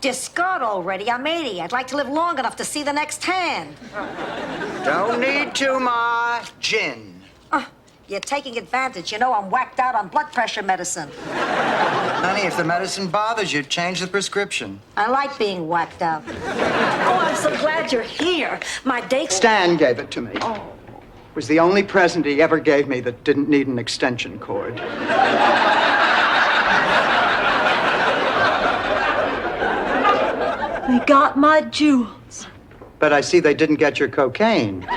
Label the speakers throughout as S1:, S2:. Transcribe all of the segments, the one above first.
S1: Discard already. I'm 80. I'd like to live long enough to see the next hand.
S2: Don't need to, Ma. Gin.
S1: You're taking advantage. You know I'm whacked out on blood pressure medicine.
S2: Honey, if the medicine bothers you, change the prescription.
S1: I like being whacked out. Oh, I'm so glad you're here. My date...
S3: Stan gave it to me. Oh. It was the only present he ever gave me that didn't need an extension cord.
S1: They got my jewels.
S3: But I see they didn't get your cocaine.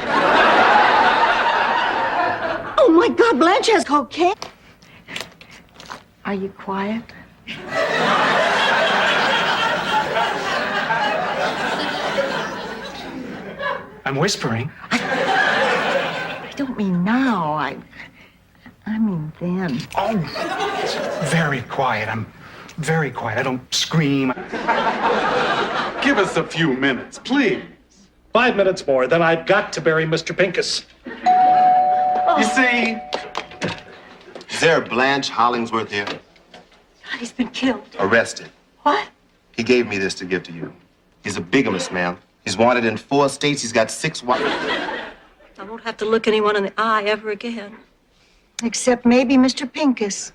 S1: Oh, my God, Blanche has cocaine. Are you quiet?
S4: I'm whispering.
S1: I don't mean now. I mean then.
S4: Oh, very quiet. I'm very quiet. I don't scream.
S5: Give us a few minutes, please.
S4: 5 minutes more, then I've got to bury Mr. Pincus.
S5: You see,
S6: Is there a Blanche Hollingsworth here?
S1: He's been killed.
S6: Arrested.
S1: What?
S6: He gave me this to give to you. He's a bigamist, ma'am. He's wanted in 4 states. He's got 6 wives.
S1: I won't have to look anyone in the eye ever again. Except maybe Mr. Pincus.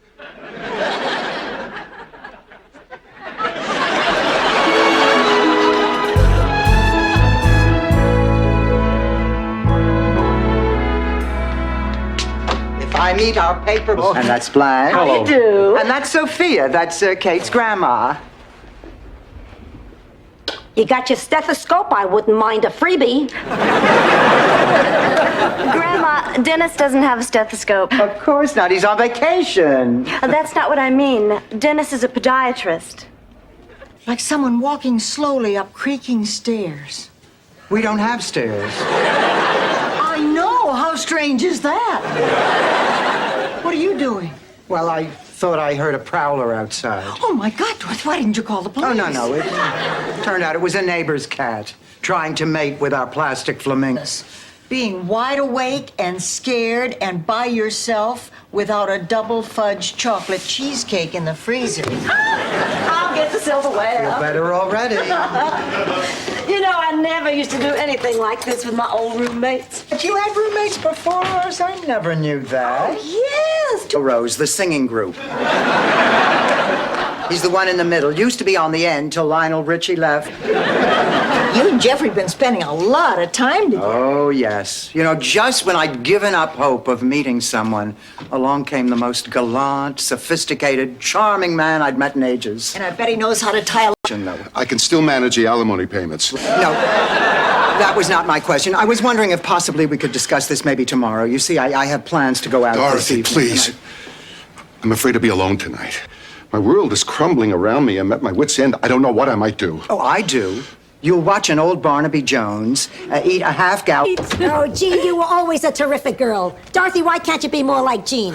S3: I meet our paper. Oh, and that's Blanche.
S4: Hello.
S1: How you do?
S3: And that's Sophia. That's Kate's grandma.
S1: You got your stethoscope? I wouldn't mind a freebie.
S7: Grandma, Dennis doesn't have a stethoscope.
S3: Of course not. He's on vacation.
S7: That's not what I mean. Dennis is a podiatrist.
S1: Like someone walking slowly up creaking stairs.
S3: We don't have stairs.
S1: I know. How strange is that? What are you doing?
S3: Well, I thought I heard a prowler outside.
S1: Oh, my God, Dorothy, why didn't you call the police?
S3: Oh, no. It turned out it was a neighbor's cat trying to mate with our plastic flamingos.
S1: Being wide awake and scared and by yourself without a double fudge chocolate cheesecake in the freezer. I'll get the silverware.
S3: Feel better already.
S1: You know, I never used to do anything like this with my old roommates.
S3: But you had roommates before us? I never knew that.
S1: Yes.
S3: Rose, the singing group. He's the one in the middle. Used to be on the end till Lionel Richie left.
S1: You and Jeffrey been spending a lot of time together.
S3: Oh, yes. You know, just when I'd given up hope of meeting someone, along came the most gallant, sophisticated, charming man I'd met in ages.
S1: And I bet he knows how to tie a...
S8: I can still manage the alimony payments.
S3: No, that was not my question. I was wondering if possibly we could discuss this maybe tomorrow. You see, I have plans to go out this
S8: Dorothy,
S3: evening.
S8: please. I'm afraid to be alone tonight. My world is crumbling around me. I'm at my wit's end. I don't know what I might do.
S3: Oh, I do. You'll watch an old Barnaby Jones, eat a half-gallon...
S9: Oh, Jean, you were always a terrific girl. Dorothy, why can't you be more like Jean?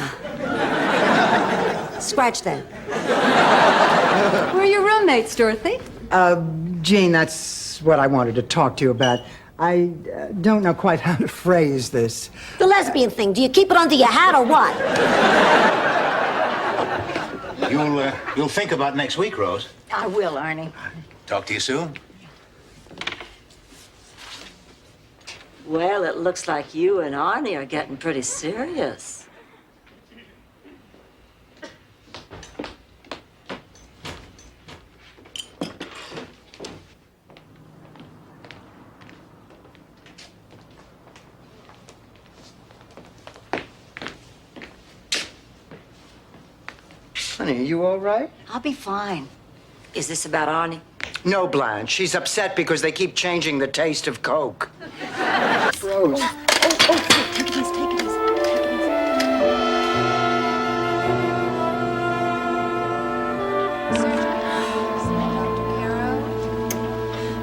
S9: Scratch that.
S7: Who are your roommates, Dorothy?
S3: Jean, that's what I wanted to talk to you about. I don't know quite how to phrase this.
S9: The lesbian thing, do you keep it under your hat or what?
S10: You'll think about next week, Rose.
S1: I will, Arnie.
S10: Talk to you soon.
S1: Well, it looks like you and Arnie are getting pretty serious.
S3: Honey, are you all right?
S1: I'll be fine. Is this about Arnie?
S3: No, Blanche. She's upset because they keep changing the taste of Coke. Rose.
S1: Take it easy, take it easy.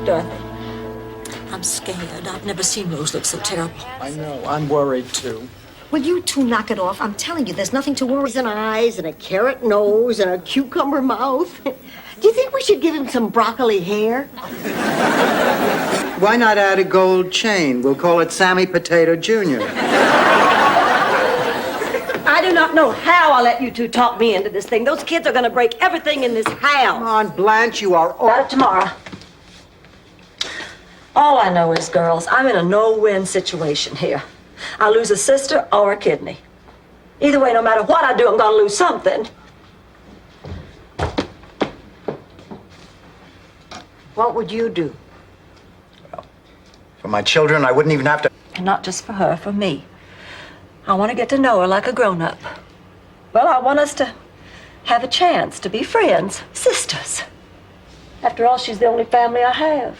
S1: Dorothy, I'm scared. I've never seen Rose look so terrible.
S3: I know. I'm worried, too.
S9: Will you two knock it off? I'm telling you, there's nothing to worry. And eyes and a carrot nose and a cucumber mouth. Do you think we should give him some broccoli hair?
S3: Why not add a gold chain? We'll call it Sammy Potato Jr.
S9: I do not know how I let you two talk me into this thing. Those kids are gonna break everything in this
S3: Come
S9: house.
S3: on, Blanche, you are all...
S9: About it tomorrow. All I know is, girls, I'm in a no-win situation here. I lose a sister or a kidney. Either way, no matter what I do, I'm gonna lose something.
S1: What would you do?
S3: For my children, I wouldn't even have to...
S9: And not just for her, for me. I want to get to know her like a grown-up. Well, I want us to have a chance to be friends, sisters. After all, she's the only family I have.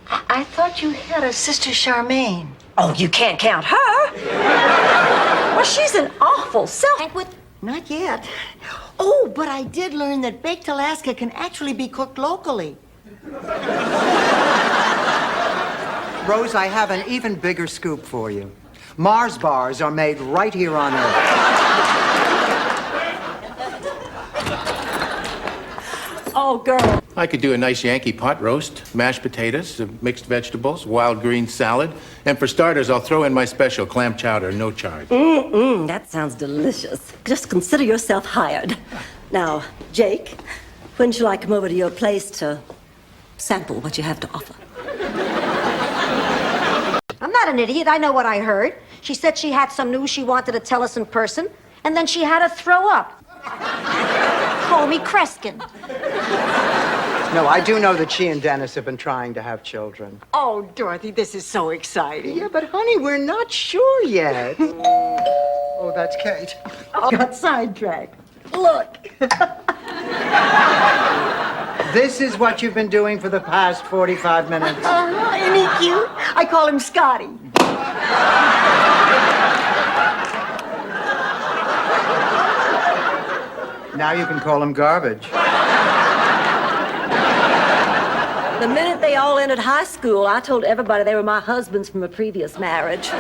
S1: I thought you had a sister Charmaine.
S9: Oh, you can't count her. Well, she's an awful self...
S1: Not yet. Oh, but I did learn that baked Alaska can actually be cooked locally.
S3: Rose, I have an even bigger scoop for you. Mars bars are made right here on Earth.
S9: Oh, girl.
S10: I could do a nice Yankee pot roast, mashed potatoes, mixed vegetables, wild green salad, and for starters, I'll throw in my special clam chowder, no charge.
S9: That sounds delicious. Just consider yourself hired. Now, Jake, when shall I come over to your place to sample what you have to offer?
S11: I'm not an idiot. I know what I heard. She said she had some news she wanted to tell us in person, and then she had to throw up. Call me Kreskin.
S3: No, I do know that she and Dennis have been trying to have children.
S1: Oh, Dorothy, this is so exciting.
S3: Yeah, but honey, we're not sure yet. Oh, that's Kate.
S1: I got sidetracked.
S9: Look.
S3: This is what you've been doing for the past 45 minutes.
S1: Isn't he cute? I call him Scotty.
S3: Now you can call him garbage.
S9: The minute they all entered high school, I told everybody they were my husbands from a previous marriage.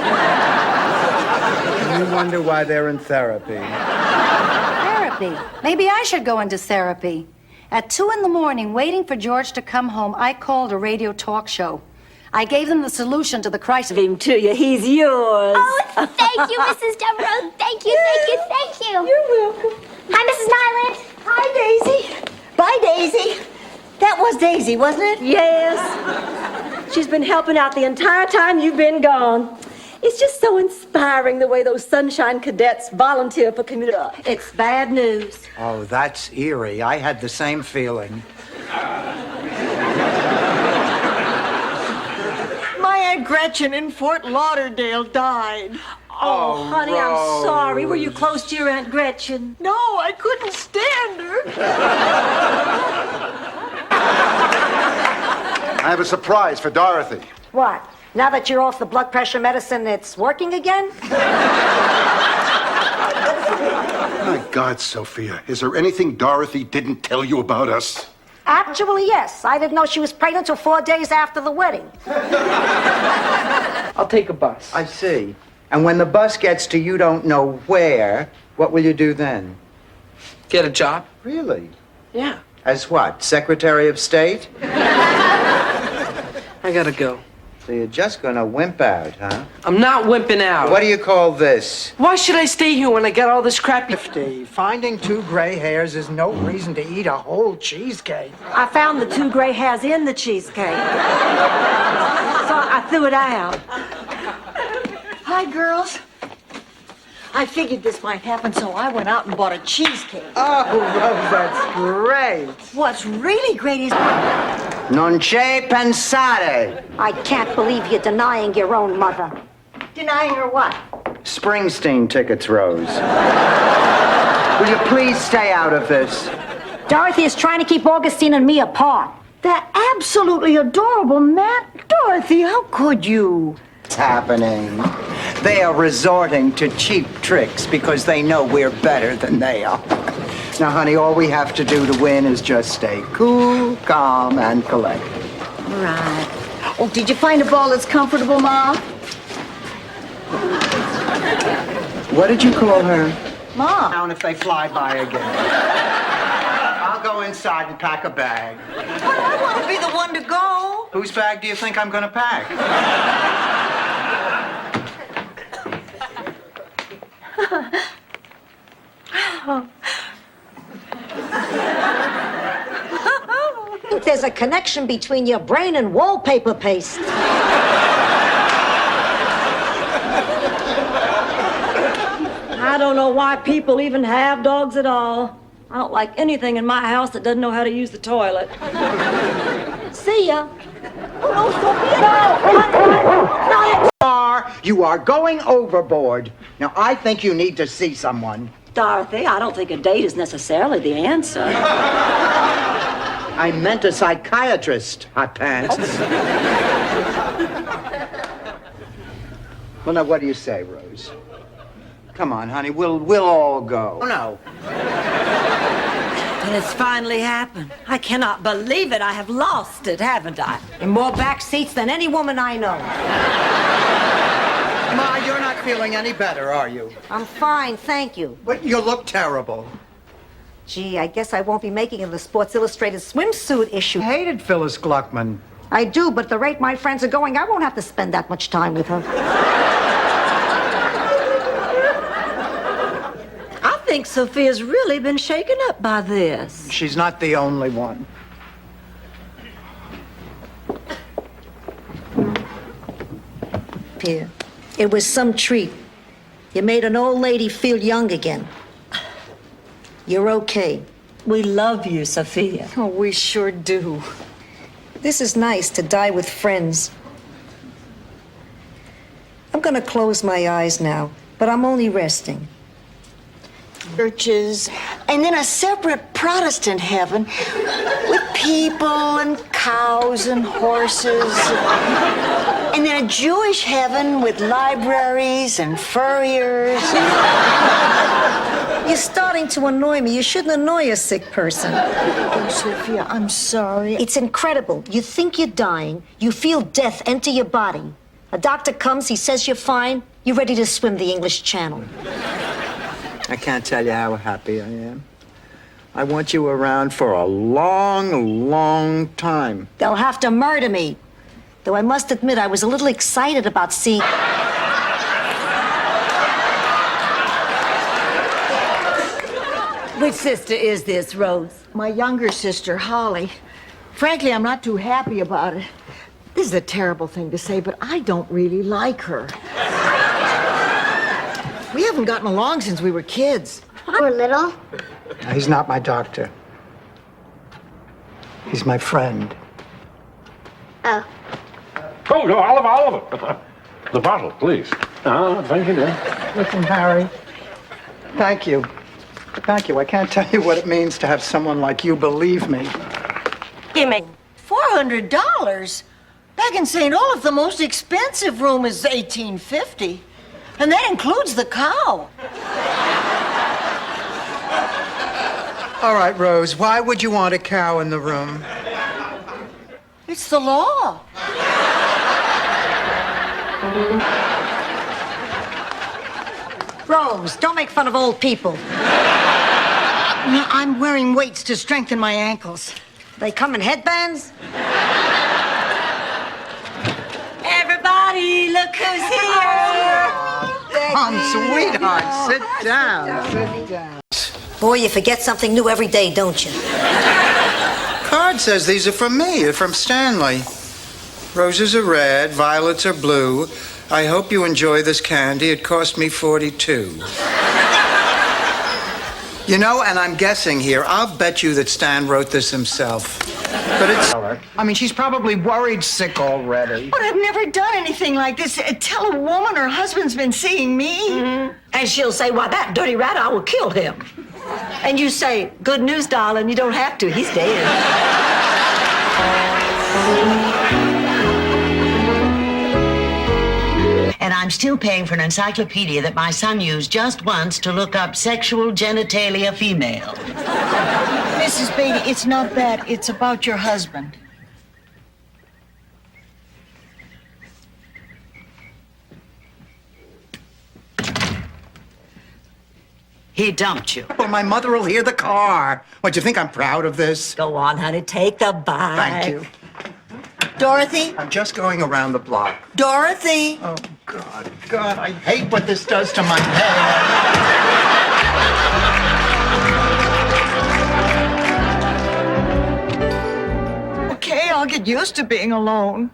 S3: You wonder why they're in therapy.
S7: Therapy. Maybe I should go into therapy. At 2 a.m, waiting for George to come home, I called a radio talk show. I gave them the solution to the crisis.
S9: Give him to you. He's yours.
S11: Oh, thank you, Mrs. Devereaux. Thank you, thank you, thank you.
S1: You're welcome.
S11: Hi, Mrs. Nyland.
S1: Hi, Daisy. Bye, Daisy. That was Daisy, wasn't it?
S9: Yes. She's been helping out the entire time you've been gone. It's just so inspiring the way those Sunshine Cadets volunteer for community. It's bad news.
S3: Oh, that's eerie. I had the same feeling.
S1: My Aunt Gretchen in Fort Lauderdale died.
S9: Oh, honey, I'm sorry. Were you close to your Aunt Gretchen?
S1: No, I couldn't stand her.
S8: I have a surprise for Dorothy.
S11: What? Now that you're off the blood pressure medicine, it's working again?
S8: My God, Sophia, is there anything Dorothy didn't tell you about us?
S11: Actually, yes. I didn't know she was pregnant until 4 days after the wedding.
S2: I'll take a bus.
S3: I see. And when the bus gets to you don't know where, what will you do then?
S2: Get a job?
S3: Really?
S2: Yeah.
S3: As what? Secretary of State?
S2: I gotta go.
S3: So you're just gonna wimp out, huh?
S2: I'm not wimping out.
S3: What do you call this?
S2: Why should I stay here when I got all this crappy...
S3: 50. Finding 2 gray hairs is no reason to eat a whole cheesecake.
S9: I found the 2 gray hairs in the cheesecake. So I threw it out.
S1: Hi, girls. I figured this might happen, so I went out and bought a cheesecake.
S3: Oh, Rose, that's great.
S1: What's really great is...
S3: Non c'è pensare.
S11: I can't believe you're denying your own mother.
S1: Denying her what?
S3: Springsteen tickets, Rose. Will you please stay out of this?
S11: Dorothy is trying to keep Augustine and me apart.
S1: That absolutely adorable Matt. Dorothy, how could you?
S3: What's happening? They are resorting to cheap tricks because they know we're better than they are. Now, honey, all we have to do to win is just stay cool, calm, and collected.
S1: Right. Oh, did you find a ball that's comfortable, Ma?
S3: What did you call her?
S1: Ma.
S3: Down if they fly by again. I'll go inside and pack a bag.
S1: But I want to be the one to go.
S3: Whose bag do you think I'm going to pack?
S11: There's a connection between your brain and wallpaper paste.
S9: I don't know why people even have dogs at all. I don't like anything in my house that doesn't know how to use the toilet.
S11: See ya. Oh, Sophia,
S3: You are going overboard. Now, I think you need to see someone.
S9: Dorothy, I don't think a date is necessarily the answer.
S3: I meant a psychiatrist, hot pants. Well, now, what do you say, Rose? Come on, honey, we'll all go. Oh, no.
S9: And it's finally happened. I cannot believe it. I have lost it, haven't I?
S11: in more back seats than any woman I know.
S3: Ma, you're not feeling any better, are you?
S11: I'm fine, thank you.
S3: But you look terrible.
S11: Gee, I guess I won't be making it in the Sports Illustrated swimsuit issue.
S3: I hated Phyllis Gluckman.
S11: I do, but at the rate my friends are going, I won't have to spend that much time with her.
S9: I think Sophia's really been shaken up by this.
S3: She's not the only one.
S11: Pierre, it was some treat. You made an old lady feel young again. You're okay.
S9: We love you, Sophia.
S11: Oh, we sure do. This is nice to die with friends. I'm gonna close my eyes now, but I'm only resting.
S1: Churches, and then a separate Protestant heaven with people and cows and horses. And then a Jewish heaven with libraries and furriers.
S11: You're starting to annoy me. You shouldn't annoy a sick person.
S1: Oh, Sophia, I'm sorry.
S11: It's incredible. You think you're dying, you feel death enter your body. A doctor comes, he says you're fine, you're ready to swim the English Channel.
S3: I can't tell you how happy I am. I want you around for a long, long time.
S11: They'll have to murder me. Though I must admit, I was a little excited about seeing...
S9: Which sister is this, Rose?
S1: My younger sister, Holly. Frankly, I'm not too happy about it. This is a terrible thing to say, but I don't really like her. We haven't gotten along since we were kids.
S11: We're little.
S3: He's not my doctor. He's my friend.
S11: Oh.
S12: Oh, no, Oliver. The bottle, please. Thank you, dear.
S3: Listen, Harry. Thank you. Thank you. I can't tell you what it means to have someone like you believe me.
S9: Gimme.
S1: $400? Back in St. Olaf, the most expensive room is $18.50. And that includes the cow.
S3: All right, Rose, why would you want a cow in the room?
S1: It's the law.
S11: Rose, don't make fun of old people.
S1: I'm wearing weights to strengthen my ankles.
S11: They come in headbands?
S9: Everybody, look who's here.
S3: Come, sweetheart, sit down. Sit down.
S11: Boy, you forget something new every day, don't you?
S2: Card says these are from me. They're from Stanley. Roses are red, violets are blue. I hope you enjoy this candy. It cost me $42. You know, and I'm guessing here, I'll bet you that Stan wrote this himself. But it's...
S3: I mean, she's probably worried sick already.
S1: But I've never done anything like this. Tell a woman her husband's been seeing me.
S9: Mm-hmm. And she'll say, why, that dirty rat, I will kill him. And you say, good news, darling, you don't have to. He's dead.
S13: And I'm still paying for an encyclopedia that my son used just once to look up sexual genitalia female.
S1: Mrs. Beatty, it's not that. It's about your husband.
S13: He dumped you.
S3: Well, my mother will hear the car. What, do you think I'm proud of this?
S9: Go on, honey, take the bite.
S3: Thank you.
S1: Dorothy?
S3: I'm just going around the block.
S1: Dorothy?
S3: Oh, God, I hate what this does to my head.
S14: Okay, I'll get used to being alone.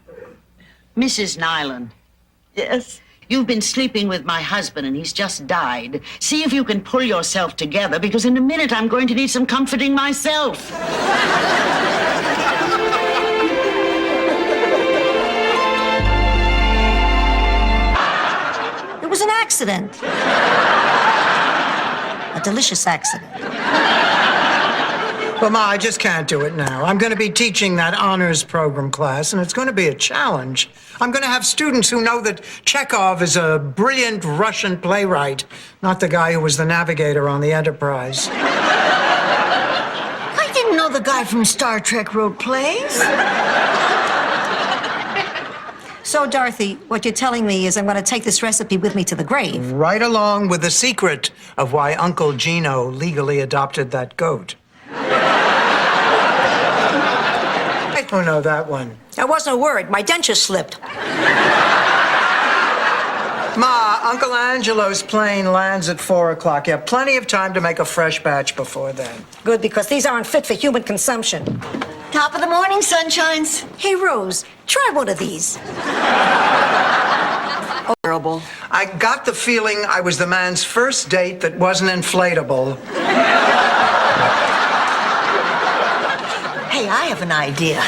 S13: Mrs. Nyland.
S14: Yes.
S13: You've been sleeping with my husband and he's just died. See if you can pull yourself together because in a minute I'm going to need some comforting myself.
S11: It was an accident. A delicious accident.
S3: Well, Ma, I just can't do it now. I'm going to be teaching that honors program class, and it's going to be a challenge. I'm going to have students who know that Chekhov is a brilliant Russian playwright, not the guy who was the navigator on the Enterprise.
S14: I didn't know the guy from Star Trek wrote plays.
S11: So, Dorothy, what you're telling me is I'm going to take this recipe with me to the grave.
S3: Right along with the secret of why Uncle Gino legally adopted that goat. I don't know that one.
S11: That wasn't a word. My denture slipped.
S3: Ma, Uncle Angelo's plane lands at 4 o'clock. You have plenty of time to make a fresh batch before then.
S11: Good, because these aren't fit for human consumption.
S14: Top of the morning, sunshines.
S11: Hey, Rose, try one of these.
S14: Terrible.
S3: I got the feeling I was the man's first date that wasn't inflatable.
S14: Hey, I have an idea.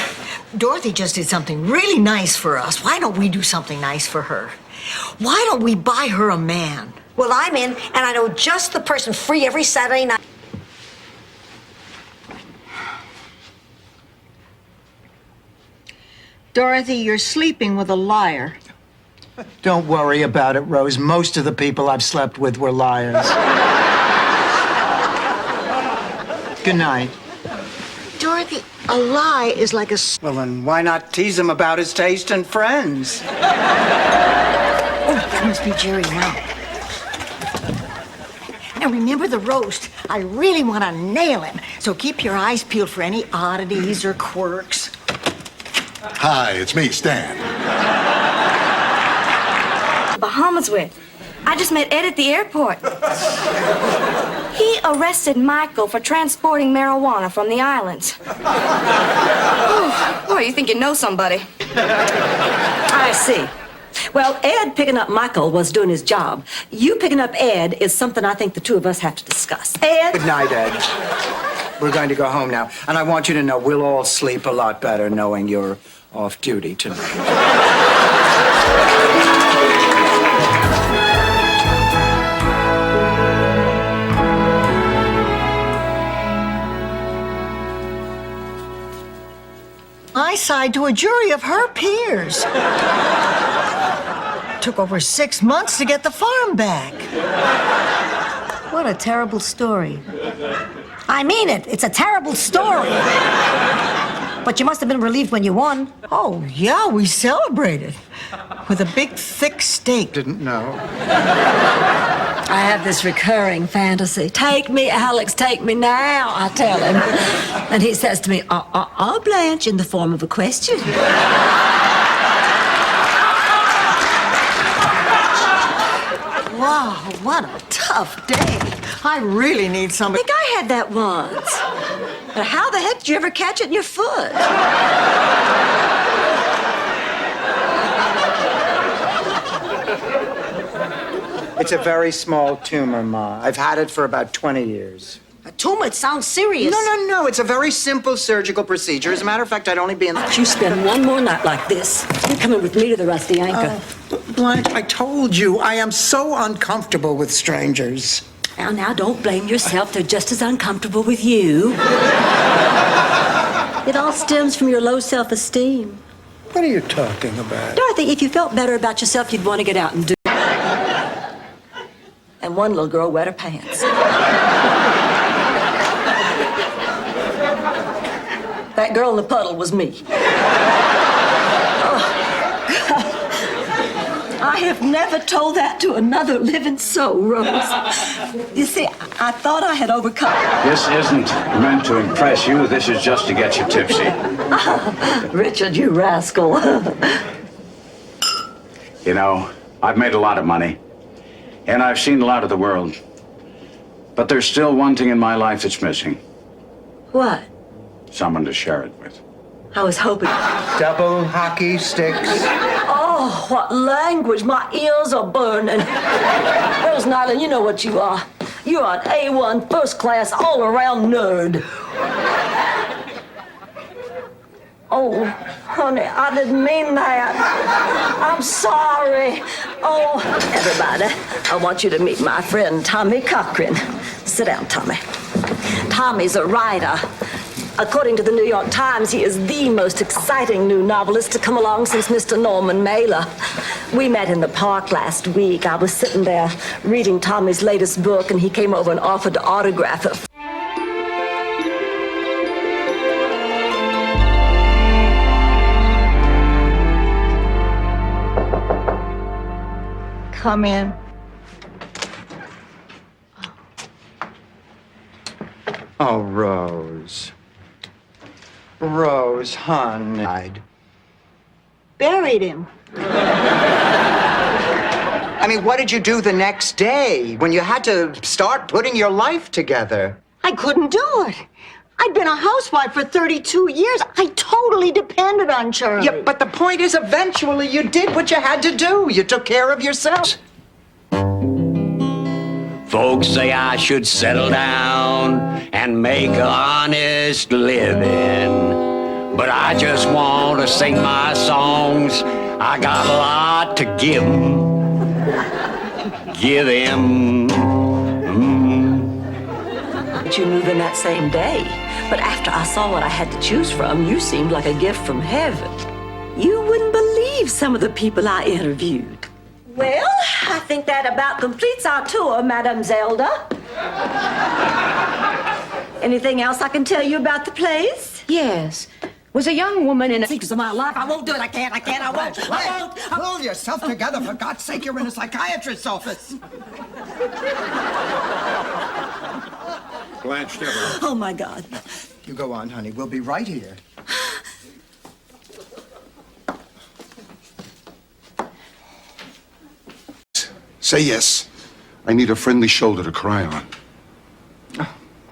S14: Dorothy just did something really nice for us. Why don't we do something nice for her? Why don't we buy her a man?
S11: Well, I'm in, and I know just the person free every Saturday night.
S14: Dorothy, you're sleeping with a liar.
S3: Don't worry about it, Rose. Most of the people I've slept with were liars. Good night.
S14: Dorothy, a lie is like a...
S3: Well, then why not tease him about his taste and friends?
S14: Oh, that must be Jerry now. Now, remember the roast. I really want to nail him. So keep your eyes peeled for any oddities or quirks.
S8: Hi, it's me, Stan.
S15: Bahamas with. I just met Ed at the airport. He arrested Michael for transporting marijuana from the islands. Boy, you think you know somebody.
S9: I see. Well, Ed picking up Michael was doing his job. You picking up Ed is something I think the two of us have to discuss. Ed?
S3: Good night, Ed. We're going to go home now. And I want you to know we'll all sleep a lot better knowing you're off duty tonight.
S14: I signed to a jury of her peers. Took over 6 months to get the farm back.
S11: What a terrible story. I mean it. It's a terrible story. But you must have been relieved when you won.
S14: Oh, yeah, we celebrated. With a big, thick steak.
S3: Didn't know.
S9: I have this recurring fantasy. Take me, Alex, take me now, I tell him. And he says to me, Blanche, in the form of a question.
S14: Wow, what a tough day. I really need
S9: I
S14: somebody.
S9: think I had that once. But how the heck did you ever catch it in your foot?
S3: It's a very small tumor, Ma. I've had it for about 20 years.
S11: A tumor, it sounds serious.
S3: No. It's a very simple surgical procedure. As a matter of fact, I'd only be in...
S9: You spend one more night like this, you're coming with me to the Rusty Anchor.
S3: Blanche, I told you, I am so uncomfortable with strangers.
S9: Now, don't blame yourself. They're just as uncomfortable with you. It all stems from your low self-esteem.
S3: What are you talking about?
S9: Dorothy, if you felt better about yourself, you'd want to get out and do it. And one little girl wet her pants. That girl in the puddle was me. I have never told that to another living soul, Rose. You see, I thought I had overcome.
S12: This isn't meant to impress you. This is just to get you tipsy.
S9: Richard, you rascal.
S12: You know,
S16: I've made a lot of money, and I've seen a lot of the world. But there's still one thing in my life that's missing.
S9: What?
S16: Someone to share it with.
S9: I was hoping.
S3: Double hockey sticks.
S9: Oh, what language! My ears are burning. Rose Nyland, you know what you are. You're an A1 first class all around nerd. Oh, honey, I didn't mean that. I'm sorry. Oh, everybody, I want you to meet my friend Tommy Cochran. Sit down, Tommy. Tommy's a writer. According to the New York Times, he is the most exciting new novelist to come along since Mr. Norman Mailer. We met in the park last week. I was sitting there reading Tommy's latest book, and he came over and offered to autograph it.
S14: Come in.
S3: Oh, Rose. Rose, hon. I'd
S14: Buried him.
S3: I mean, what did you do the next day when you had to start putting your life together?
S14: I couldn't do it. I'd been a housewife for 32 years. I totally depended on Charlie.
S3: Yeah, but the point is, eventually you did what you had to do. You took care of yourself.
S17: Folks say I should settle down and make an honest living. But I just want to sing my songs. I got a lot to give 'em. Give him.
S9: You moved in that same day. But after I saw what I had to choose from, you seemed like a gift from heaven. You wouldn't believe some of the people I interviewed. Well, I think that about completes our tour, Madame Zelda. Anything else I can tell you about the place?
S15: Yes. Was a young woman in a
S14: Secrets of my life. I won't do it. I can't. I won't.
S3: Pull yourself together, for God's sake. You're in a psychiatrist's office.
S8: Blanche Devereaux.
S9: Oh, my God.
S3: You go on, honey. We'll be right here.
S8: Say yes. I need a friendly shoulder to cry on.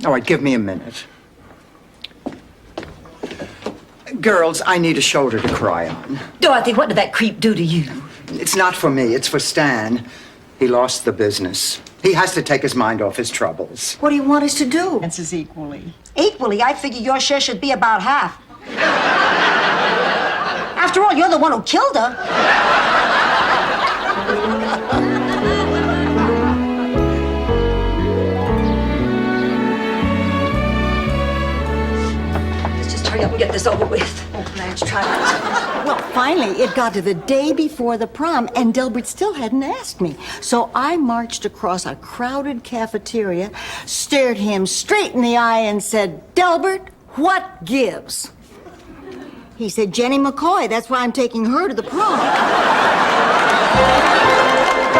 S3: All right, give me a minute. Girls, I need a shoulder to cry on.
S9: Dorothy, what did that creep do to you?
S3: It's not for me, it's for Stan. He lost the business. He has to take his mind off his troubles.
S14: What do you want us to do?
S3: Chances equally.
S11: Equally, I figure your share should be about half. After all, you're the one who killed her.
S9: Let's just hurry up and get this over with.
S14: Oh, Blanche, try that. Well, finally, it got to the day before the prom, and Delbert still hadn't asked me. So I marched across a crowded cafeteria, stared him straight in the eye, and said, "Delbert, what gives?" He said, "Jenny McCoy. That's why I'm taking her to the prom."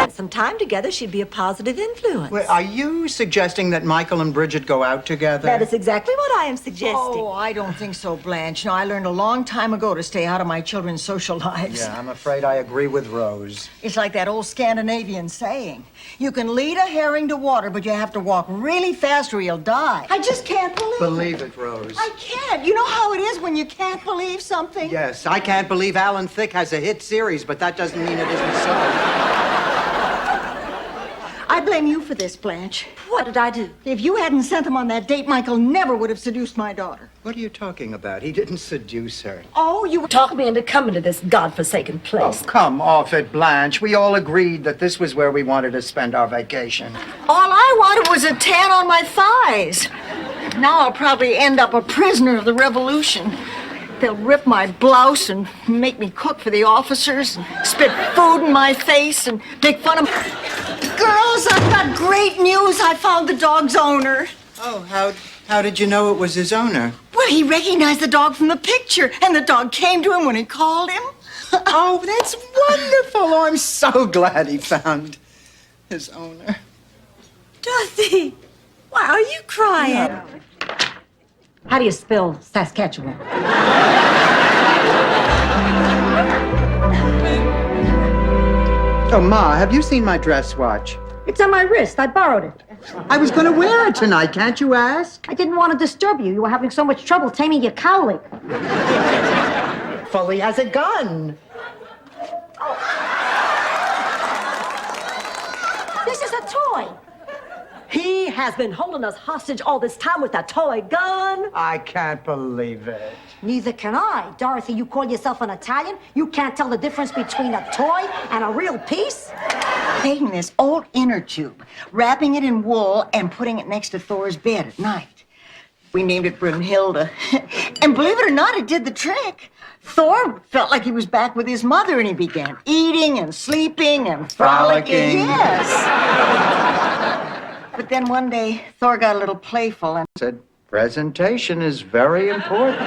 S9: Some time together, she'd be a positive influence.
S3: Wait, are you suggesting that Michael and Bridget go out together?
S9: That is exactly what I am suggesting.
S14: Oh, I don't think so, Blanche. No, I learned a long time ago to stay out of my children's social lives.
S3: Yeah, I'm afraid I agree with Rose.
S14: It's like that old Scandinavian saying. You can lead a herring to water, but you have to walk really fast or you'll die. I just can't
S3: Believe it, Rose.
S14: I can't. You know how it is when you can't believe something?
S3: Yes, I can't believe Alan Thicke has a hit series, but that doesn't mean it isn't so.
S14: I blame you for this, Blanche.
S9: What did I do?
S14: If you hadn't sent him on that date, Michael never would have seduced my daughter.
S3: What are you talking about? He didn't seduce her.
S14: Oh, you
S9: Talk me into coming to this godforsaken place.
S3: Oh, come off it, Blanche. We all agreed that this was where we wanted to spend our vacation.
S14: All I wanted was a tan on my thighs. Now I'll probably end up a prisoner of the revolution. They'll rip my blouse and make me cook for the officers and spit food in my face and make fun of me. Girls, I've got great news. I found the dog's owner.
S2: Oh, how did you know it was his owner?
S14: Well, he recognized the dog from the picture, and the dog came to him when he called him.
S3: Oh, that's wonderful. Oh, I'm so glad he found his owner.
S9: Dorothy, why are you crying? How do you spell Saskatchewan?
S3: So, Ma, have you seen my dress watch?
S11: It's on my wrist. I borrowed it.
S3: I was going to wear it tonight. Can't you ask?
S11: I didn't want to disturb you. You were having so much trouble taming your cowlick.
S3: Foley has a gun.
S11: This is a toy. He has been holding us hostage all this time with a toy gun.
S3: I can't believe it.
S11: Neither can I. Dorothy, you call yourself an Italian? You can't tell the difference between a toy and a real piece?
S14: Taking this old inner tube, wrapping it in wool, and putting it next to Thor's bed at night. We named it Brunhilde. And believe it or not, it did the trick. Thor felt like he was back with his mother, and he began eating and sleeping and frolicking. Yes. But then one day, Thor got a little playful and
S3: said, presentation is very important.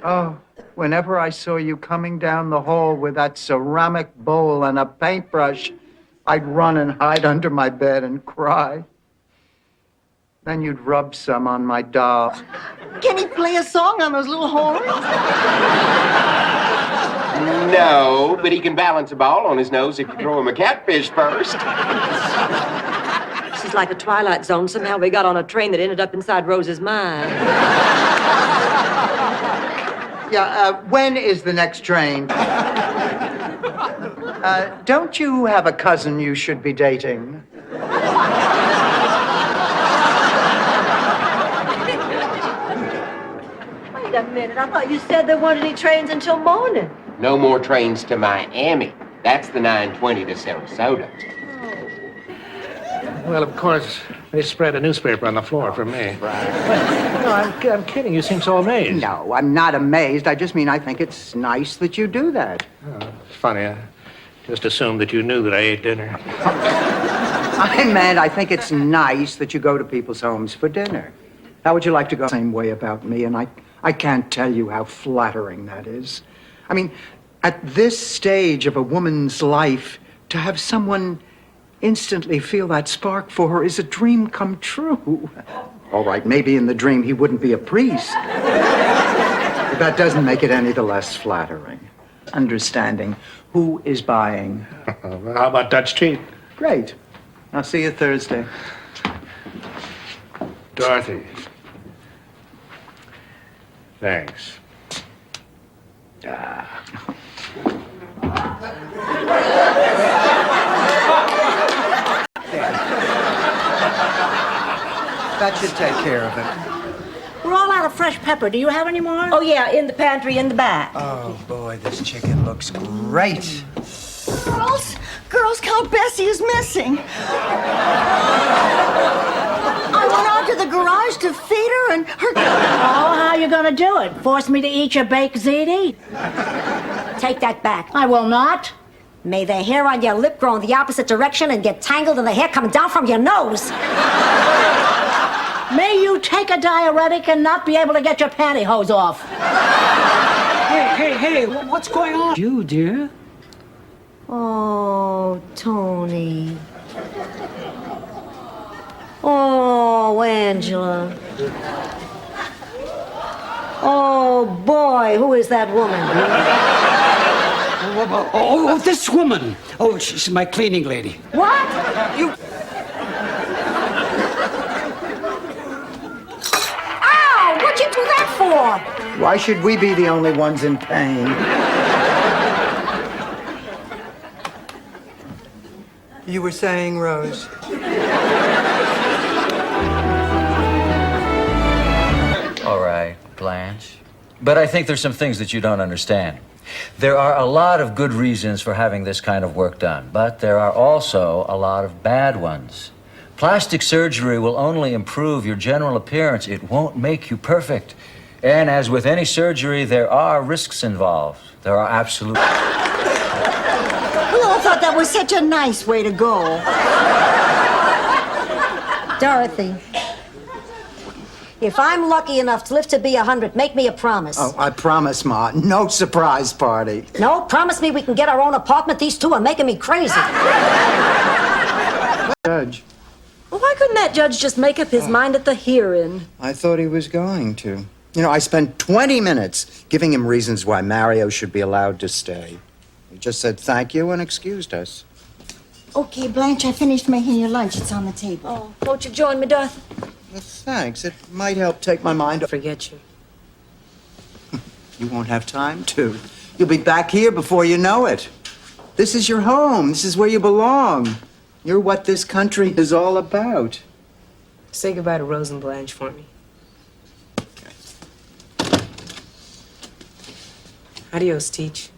S3: Oh, whenever I saw you coming down the hall with that ceramic bowl and a paintbrush, I'd run and hide under my bed and cry. Then you'd rub some on my doll.
S14: Can he play a song on those little horns?
S18: No, but he can balance a ball on his nose if you throw him a catfish first.
S9: This is like a Twilight Zone. Somehow we got on a train that ended up inside Rose's mind.
S3: Yeah, when is the next train? Don't you have a cousin you should be dating?
S9: Wait a minute. I thought you said there weren't any trains until morning.
S18: No more trains to Miami. That's the 9:20 to Sarasota.
S12: Well, of course, they spread a newspaper on the floor for me. No, I'm kidding. You seem so amazed.
S3: No, I'm not amazed. I just mean I think it's nice that you do that.
S12: Oh, it's funny. I just assumed that you knew that I ate dinner.
S3: I meant I think it's nice that you go to people's homes for dinner. How would you like to go the same way about me? And I can't tell you how flattering that is. I mean, at this stage of a woman's life, to have someone instantly feel that spark for her is a dream come true. All right, maybe in the dream he wouldn't be a priest. But that doesn't make it any the less flattering. Understanding who is buying.
S12: How about Dutch treat?
S3: Great. I'll see you Thursday.
S12: Dorothy. Thanks.
S2: That should take care of it.
S11: We're all out of fresh pepper. Do you have any more? Oh, yeah, in the pantry in the back.
S2: Oh, boy, this chicken looks great.
S14: Girls, Count Bessie is missing. I went out to the garage to feed her and her...
S11: Oh, how you gonna do it? Force me to eat your baked ziti? Take that back. I will not. May the hair on your lip grow in the opposite direction and get tangled in the hair coming down from your nose. May you take a diuretic and not be able to get your pantyhose off.
S19: Hey, what's going on? You, dear?
S11: Oh, Tony. Oh, Angela. Oh, boy, who is that woman?
S19: Oh, this woman. Oh, she's my cleaning lady.
S11: What?
S19: You...
S11: Ow! What'd you do that for?
S3: Why should we be the only ones in pain? You were saying, Rose?
S20: All right, Blanche. But I think there's some things that you don't understand. There are a lot of good reasons for having this kind of work done, but there are also a lot of bad ones. Plastic surgery will only improve your general appearance. It won't make you perfect. And as with any surgery, there are risks involved. There are absolute...
S14: Well, I thought that was such a nice way to go.
S11: Dorothy, if I'm lucky enough to live to be 100, make me a promise.
S3: Oh, I promise, Ma. No surprise party.
S11: No, promise me we can get our own apartment. These two are making me crazy.
S3: Judge,
S9: Well, why couldn't that judge just make up his mind at the hearing?
S2: I thought he was going to.
S3: You know, I spent 20 minutes giving him reasons why Mario should be allowed to stay. He just said thank you and excused us.
S14: Okay, Blanche, I finished making your lunch. It's on the table.
S9: Oh, won't you join me, Dorothy?
S3: Well, thanks. It might help take my mind off.
S9: Forget you.
S3: You won't have time to. You'll be back here before you know it. This is your home. This is where you belong. You're what this country is all about.
S21: Say goodbye to Rose and Blanche for me. Adios, Teach.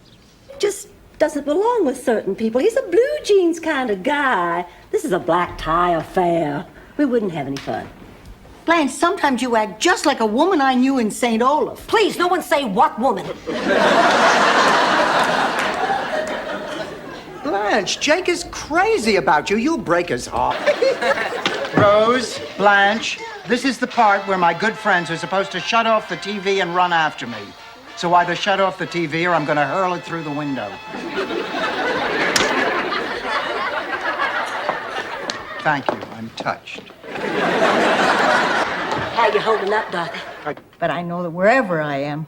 S9: Just doesn't belong with certain people. He's a blue jeans kind of guy. This is a black tie affair. We wouldn't have any fun.
S14: Blanche, sometimes you act just like a woman I knew in St. Olaf.
S9: Please, no one say what woman.
S3: Blanche, Jake is crazy about you. You'll break his heart. Rose, Blanche, this is the part where my good friends are supposed to shut off the TV and run after me. So either shut off the TV or I'm going to hurl it through the window. Thank you. I'm touched.
S9: How you holding up, Dorothy?
S14: But I know that wherever I am,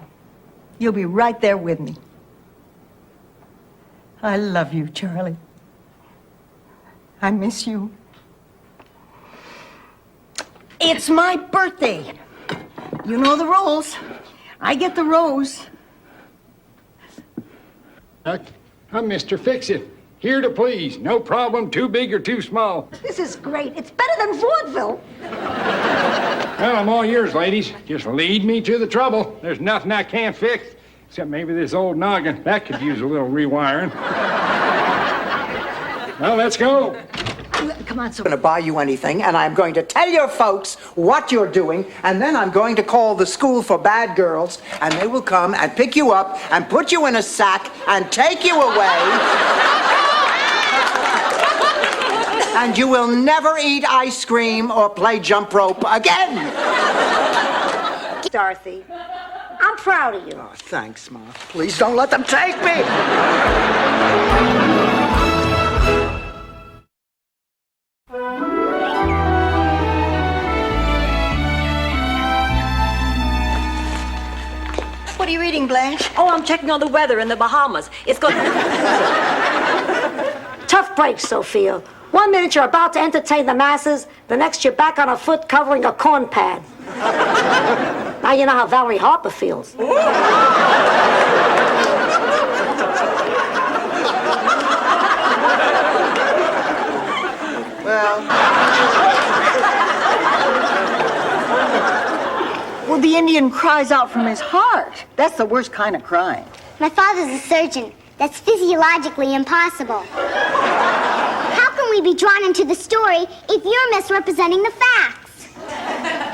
S14: you'll be right there with me. I love you, Charlie. I miss you. It's my birthday. You know the rules. I get the rose.
S19: I'm Mr. Fix-It. Here to please. No problem, too big or too small.
S11: This is great. It's better than vaudeville.
S19: Well, I'm all yours, ladies. Just lead me to the trouble. There's nothing I can't fix, except maybe this old noggin. That could use a little rewiring. Well, let's go.
S11: Come on, sir.
S3: I'm going to buy you anything, and I'm going to tell your folks what you're doing, and then I'm going to call the school for bad girls, and they will come and pick you up and put you in a sack and take you away. And you will never eat ice cream or play jump rope again.
S11: Dorothy, I'm proud of you.
S3: Oh, thanks, Ma. Please don't let them take me.
S14: What are you reading, Blanche?
S9: Oh, I'm checking on the weather in the Bahamas. It's going. Tough break, Sophia. 1 minute you're about to entertain the masses, the next you're back on a foot covering a corn pad. Now you know how Valerie Harper feels.
S14: Well, the Indian cries out from his heart. That's the worst kind of crying.
S22: My father's a surgeon. That's physiologically impossible. How can we be drawn into the story if you're misrepresenting the facts?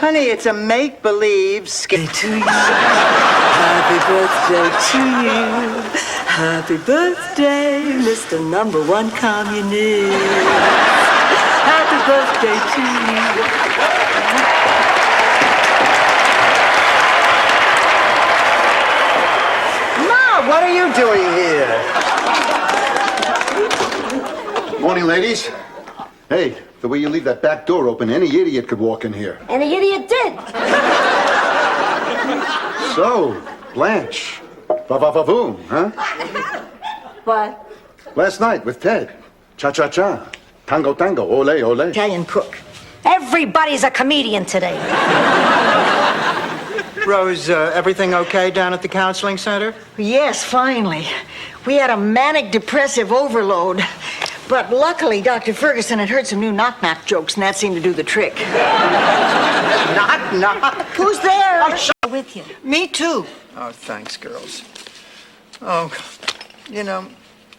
S3: Honey, it's a make-believe skit.
S23: To you. Happy birthday to you. Happy birthday, Mr. Number One Communist. Happy birthday to you.
S3: What are you doing here?
S8: Morning, ladies. Hey, the way you leave that back door open, any idiot could walk in here.
S9: And the idiot did.
S8: So, Blanche, va-va-va-boom, huh?
S9: What?
S8: Last night with Ted. Cha-cha-cha. Tango, tango, ole, ole.
S14: Italian cook.
S9: Everybody's a comedian today.
S3: Rose, everything okay down at the counseling center?
S14: Yes, finally. We had a manic depressive overload. But luckily, Dr. Ferguson had heard some new knock-knock jokes, and that seemed to do the trick.
S3: Knock-knock?
S14: Who's there?
S9: With you.
S14: Me too.
S2: Oh, thanks, girls. Oh, you know,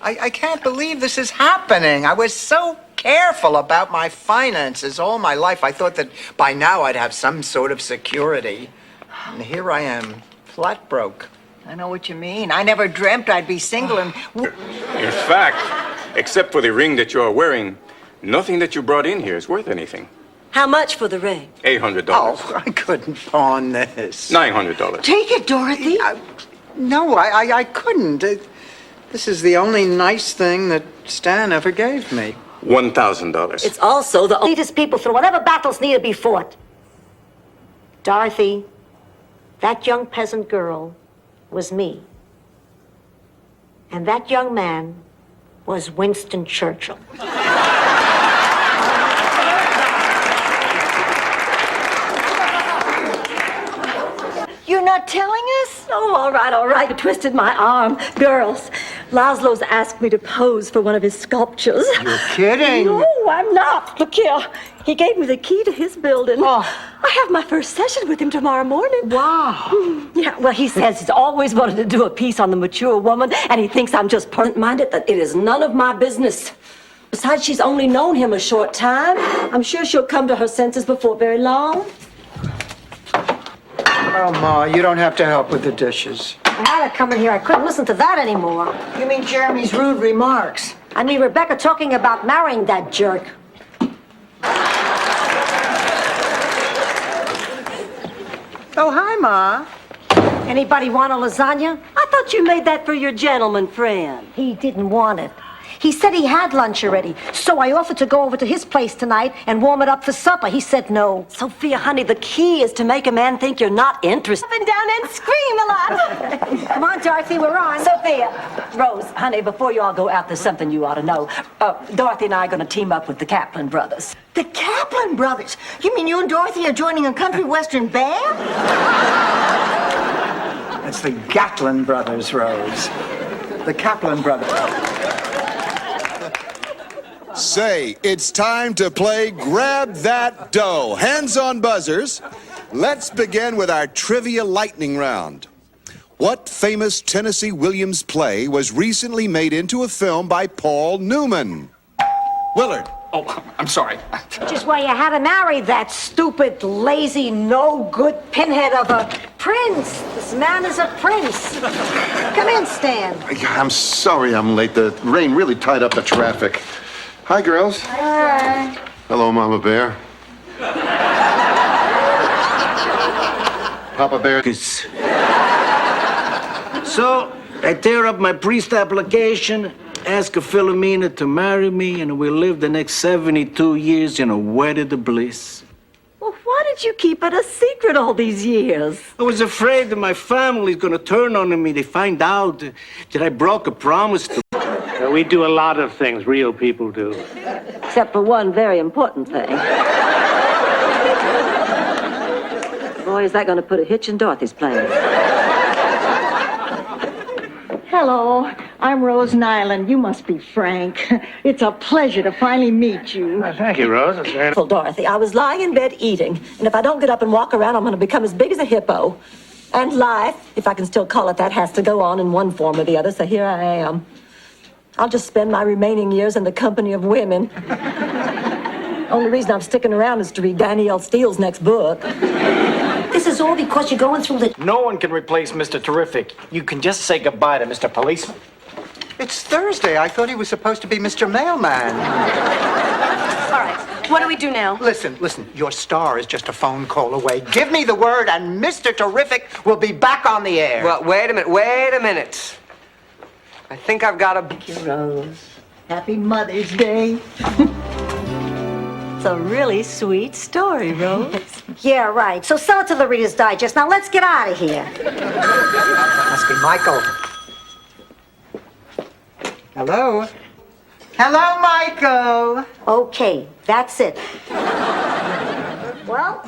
S2: I can't believe this is happening. I was so careful about my finances all my life. I thought that by now I'd have some sort of security. And here I am, flat broke.
S14: I know what you mean. I never dreamt I'd be single and...
S12: In fact, except for the ring that you're wearing, nothing that you brought in here is worth anything.
S9: How much for the ring?
S12: $800.
S2: Oh, I couldn't pawn this.
S12: $900.
S14: Take it, Dorothy.
S2: No, I couldn't. This is the only nice thing that Stan ever gave me.
S12: $1,000.
S9: It's also the leadest people through whatever battles need to be fought. Dorothy,
S11: That young peasant girl was me. And that young man was Winston Churchill.
S14: You're not telling us?
S9: Oh, all right. You twisted my arm. Girls, Laszlo's asked me to pose for one of his sculptures.
S2: You're kidding.
S9: No, I'm not. Look here. He gave me the key to his building. Oh. I have my first session with him tomorrow morning.
S11: Wow.
S9: Yeah, well, he says he's always wanted to do a piece on the mature woman, and he thinks I'm just permanent-minded, that it is none of my business. Besides, she's only known him a short time. I'm sure she'll come to her senses before very long.
S2: Oh, Ma, you don't have to help with the dishes.
S11: I had to come in here. I couldn't listen to that anymore.
S14: You mean Jeremy's rude remarks?
S11: I mean Rebecca talking about marrying that jerk.
S2: Oh, hi, Ma.
S11: Anybody want a lasagna?
S9: I thought you made that for your gentleman friend.
S11: He didn't want it. He said he had lunch already, so I offered to go over to his place tonight and warm it up for supper. He said no.
S9: Sophia, honey, the key is to make a man think you're not interested.
S11: Up and down and scream a lot. Come on, Dorothy, we're on.
S9: Sophia, Rose, honey, before you all go out, there's something you ought to know. Dorothy and I are going to team up with the Kaplan brothers.
S14: The Kaplan brothers? You mean you and Dorothy are joining a country western band?
S2: It's the Gatlin brothers, Rose. The Kaplan brothers.
S4: Say, it's time to play Grab That Dough. Hands on buzzers. Let's begin with our trivia lightning round. What famous Tennessee Williams play was recently made into a film by Paul Newman? Willard.
S5: Oh, I'm sorry.
S11: Which is why you had to marry that stupid, lazy, no-good pinhead of a prince. This man is a prince. Come in, Stan.
S8: I'm sorry I'm late. The rain really tied up the traffic. Hi, girls.
S11: Hi.
S8: Hello, Mama Bear. Papa Bear.
S6: So, I tear up my priest application, ask Philomena to marry me, and we'll live the next 72 years in a wedded bliss.
S9: Well, why did you keep it a secret all these years?
S6: I was afraid that my family's gonna turn on me. They find out that I broke a promise to...
S12: We do a lot of things real people do.
S9: Except for one very important thing. Boy, is that going to put a hitch in Dorothy's plans.
S14: Hello, I'm Rose Nyland. You must be Frank. It's a pleasure to finally meet you.
S12: Thank you, Rose. It's very...
S9: Well, Dorothy, I was lying in bed eating, and if I don't get up and walk around, I'm going to become as big as a hippo. And life, if I can still call it that, has to go on in one form or the other, so here I am. I'll just spend my remaining years in the company of women. Only reason I'm sticking around is to read Danielle Steele's next book.
S11: This is all because you're going through the...
S5: No one can replace Mr. Terrific. You can just say goodbye to Mr. Policeman.
S2: It's Thursday. I thought he was supposed to be Mr. Mailman.
S15: All right, what do we do now?
S2: Listen. Your star is just a phone call away. Give me the word, and Mr. Terrific will be back on the air.
S24: Well, wait a minute. I think I've got a...
S14: Thank you, Rose. Happy Mother's Day.
S9: It's a really sweet story, Rose.
S11: Yeah, right. So sell it to the Reader's Digest. Now let's get out of here.
S2: Must be Michael. Hello? Hello, Michael.
S11: Okay, that's it. Well,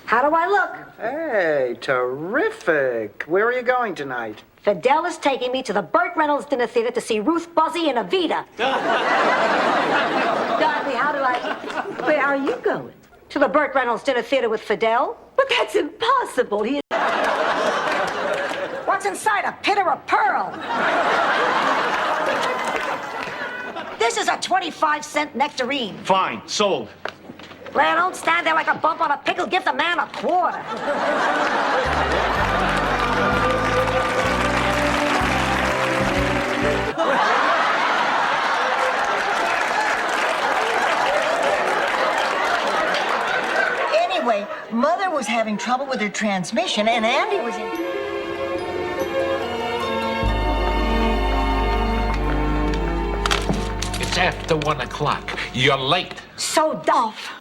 S11: how do I look?
S2: Hey, terrific. Where are you going tonight?
S11: Fidel is taking me to the Burt Reynolds Dinner Theater to see Ruth Buzzy and Evita. Dorothy, how do I...
S9: Where are you going?
S11: To the Burt Reynolds Dinner Theater with Fidel.
S9: But that's impossible.
S11: What's inside, a pit or a pearl? This is a 25-cent nectarine.
S12: Fine, sold.
S11: Blair, don't stand there like a bump on a pickle. Give the man a quarter.
S14: Anyway, Mother was having trouble with her transmission, and Andy was in...
S12: It's after 1 o'clock. You're late.
S11: So Dolph.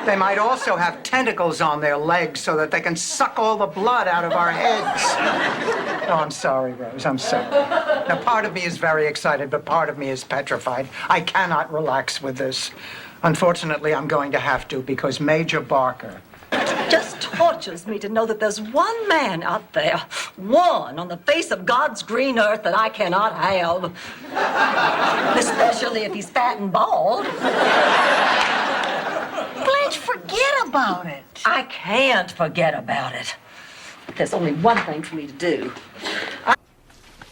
S2: They might also have tentacles on their legs so that they can suck all the blood out of our heads. Oh, I'm sorry, Rose. I'm sorry. Now, part of me is very excited, but part of me is petrified. I cannot relax with this. Unfortunately, I'm going to have to because Major Barker.
S9: It just tortures me to know that there's one man out there, one on the face of God's green earth that I cannot have. Especially if he's fat and bald.
S14: Blanche, forget about it.
S9: I can't forget about it. There's only one thing for me to do.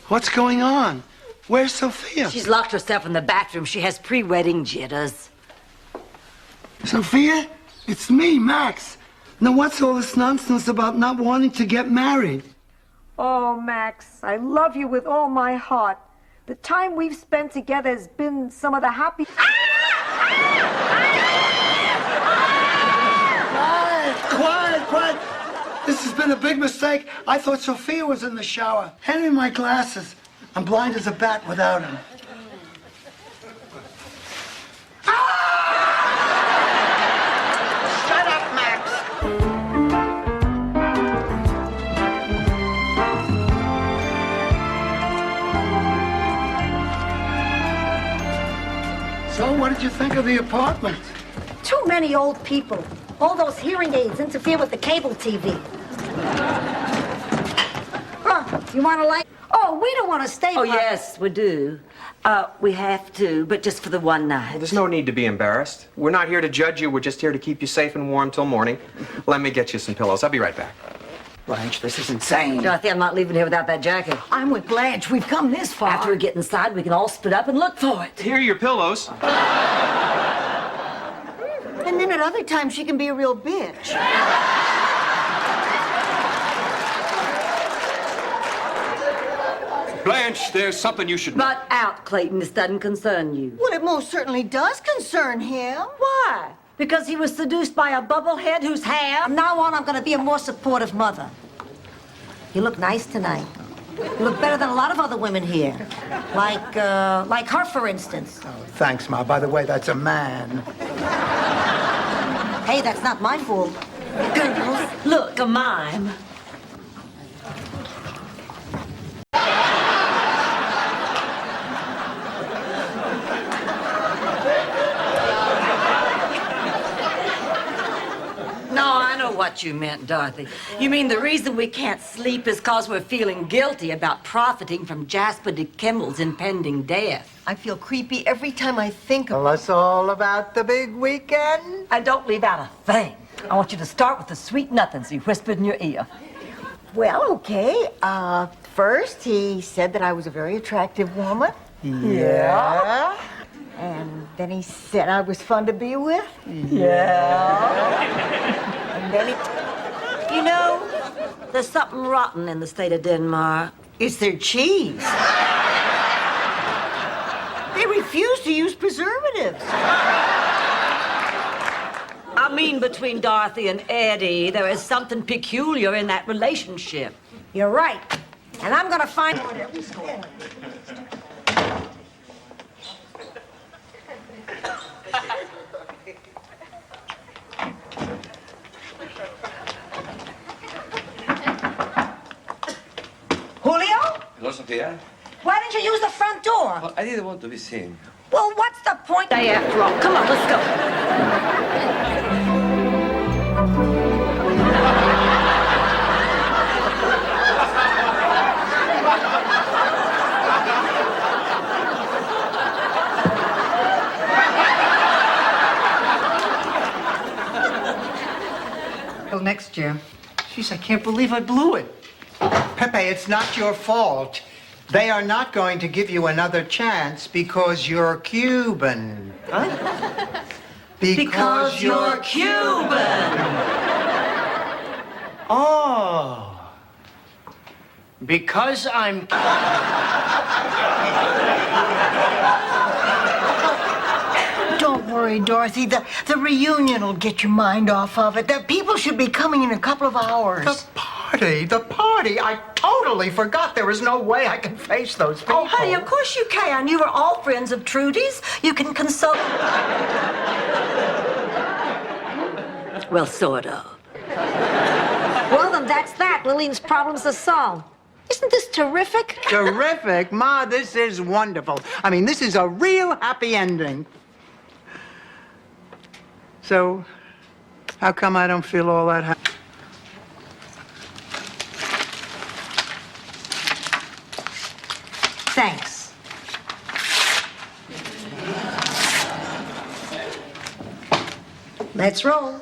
S1: What's going on? Where's Sophia?
S9: She's locked herself in the bathroom. She has pre-wedding jitters.
S1: Sophia? It's me, Max. Now, what's all this nonsense about not wanting to get married?
S11: Oh, Max, I love you with all my heart. The time we've spent together has been some of the happy...
S1: Quiet. This has been a big mistake. I thought Sophia was in the shower. Hand me my glasses. I'm blind as a bat without them.
S2: Shut up, Max.
S1: So, what did you think of the apartment?
S11: Too many old people. All those hearing aids interfere with the cable TV. You want to light? Oh, we don't want to stay.
S9: Oh, yes, we do. We have to, but just for the one night.
S18: Well, there's no need to be embarrassed. We're not here to judge you. We're just here to keep you safe and warm till morning. Let me get you some pillows. I'll be right back.
S3: Blanche, this is insane.
S9: Dorothy, I'm not leaving here without that jacket.
S14: I'm with Blanche. We've come this far.
S9: After we get inside, we can all split up and look for it.
S18: Here are your pillows.
S14: And then at other times, she can be a real bitch.
S18: Blanche, there's something you should...
S9: Butt out, Clayton. This doesn't concern you.
S14: Well, it most certainly does concern him.
S9: Why? Because he was seduced by a bubblehead who's ham?
S11: From now on, I'm going to be a more supportive mother. You look nice tonight. You look better than a lot of other women here. Like her, for instance.
S2: Oh, thanks, Ma. By the way, that's a man.
S11: Hey, that's not my fault.
S9: Girls, look, a mime. No, I know what you meant, Dorothy. You mean the reason we can't sleep is because we're feeling guilty about profiting from Jasper DeKimmel's impending death.
S14: I feel creepy every time I think of...
S2: Tell us all about the big weekend.
S9: And don't leave out a thing. I want you to start with the sweet nothings he whispered in your ear.
S14: Well, okay. First, he said that I was a very attractive woman.
S2: Yeah.
S14: And then he said I was fun to be with.
S9: Yeah.
S14: And then he...
S9: You know, there's something rotten in the state of Denmark.
S14: It's their cheese. They refuse to use preservatives.
S9: I mean, between Dorothy and Eddie, there is something peculiar in that relationship.
S11: You're right. And I'm going to find... Julio?
S7: Hello, Sophia.
S11: Why didn't you use the front door?
S7: Well, I didn't want to be seen.
S11: Well, what's the point?
S9: Day after all. Come on, let's go.
S2: Till next year. Jeez, I can't believe I blew it. Pepe, it's not your fault. They are not going to give you another chance because you're Cuban.
S9: Huh? Because you're Cuban.
S6: Oh. Because I'm...
S14: Don't worry, Dorothy. The reunion will get your mind off of it. The people should be coming in a couple of hours.
S2: The party. I totally forgot. There is no way I can face those people.
S9: Oh, honey, of course you can. You were all friends of Trudy's. You can consult... Well, sort of.
S11: Well, then that's that. Lillian's problems are solved. Isn't this terrific?
S3: Terrific. Ma, this is wonderful. I mean, this is a real happy ending. So, how come I don't feel all that happy?
S11: Thanks. Let's roll.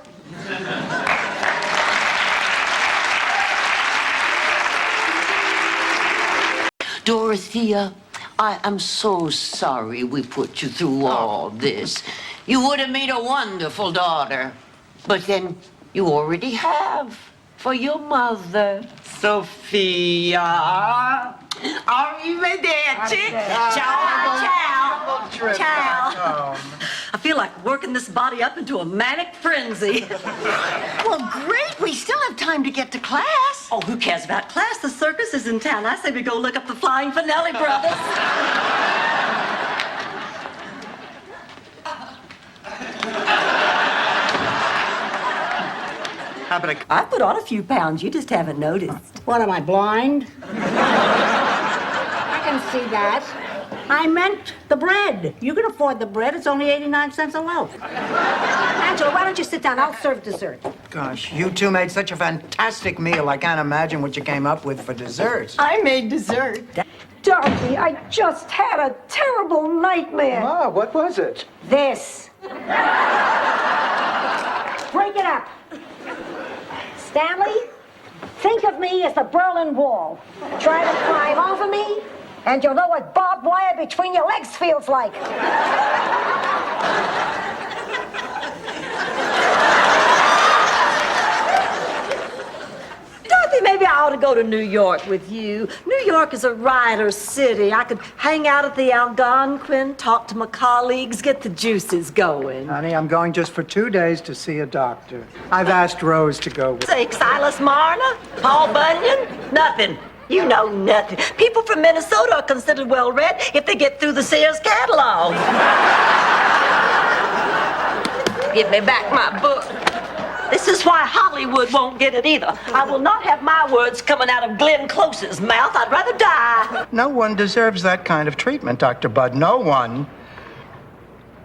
S10: Dorothea, I am so sorry we put you through all this. You would have made a wonderful daughter. But then you already have for your mother, Sophia. Arrivederci.
S9: Ciao, ciao. Ciao. I feel like working this body up into a manic frenzy.
S14: Well, great. We still have time to get to class.
S9: Oh, who cares about class? The circus is in town. I say we go look up the Flying Finelli Brothers.
S3: How about
S9: I put on a few pounds. You just haven't noticed.
S11: What am I, blind? I can see that. I meant the bread. You can afford the bread. It's only 89 cents a loaf. Angela, why don't you sit down? I'll serve dessert.
S3: Gosh, you two made such a fantastic meal. I can't imagine what you came up with for desserts.
S14: I made dessert.
S11: Dorothy, I just had a terrible nightmare.
S3: Ma, what was it?
S11: This. Break it up. Stanley, think of me as the Berlin Wall. Try to climb over me, and you'll know what barbed wire between your legs feels like.
S9: Dorothy, maybe I ought to go to New York with you. New York is a writer's city. I could hang out at the Algonquin, talk to my colleagues, get the juices going.
S3: Honey, I'm going just for 2 days to see a doctor. I've asked Rose to go with me.
S9: Say, Silas Marner, Paul Bunyan, nothing. You know nothing. People from Minnesota are considered well-read if they get through the Sears catalog. Give me back my book. This is why Hollywood won't get it either. I will not have my words coming out of Glenn Close's mouth. I'd rather die.
S3: No one deserves that kind of treatment, Dr. Budd. No one.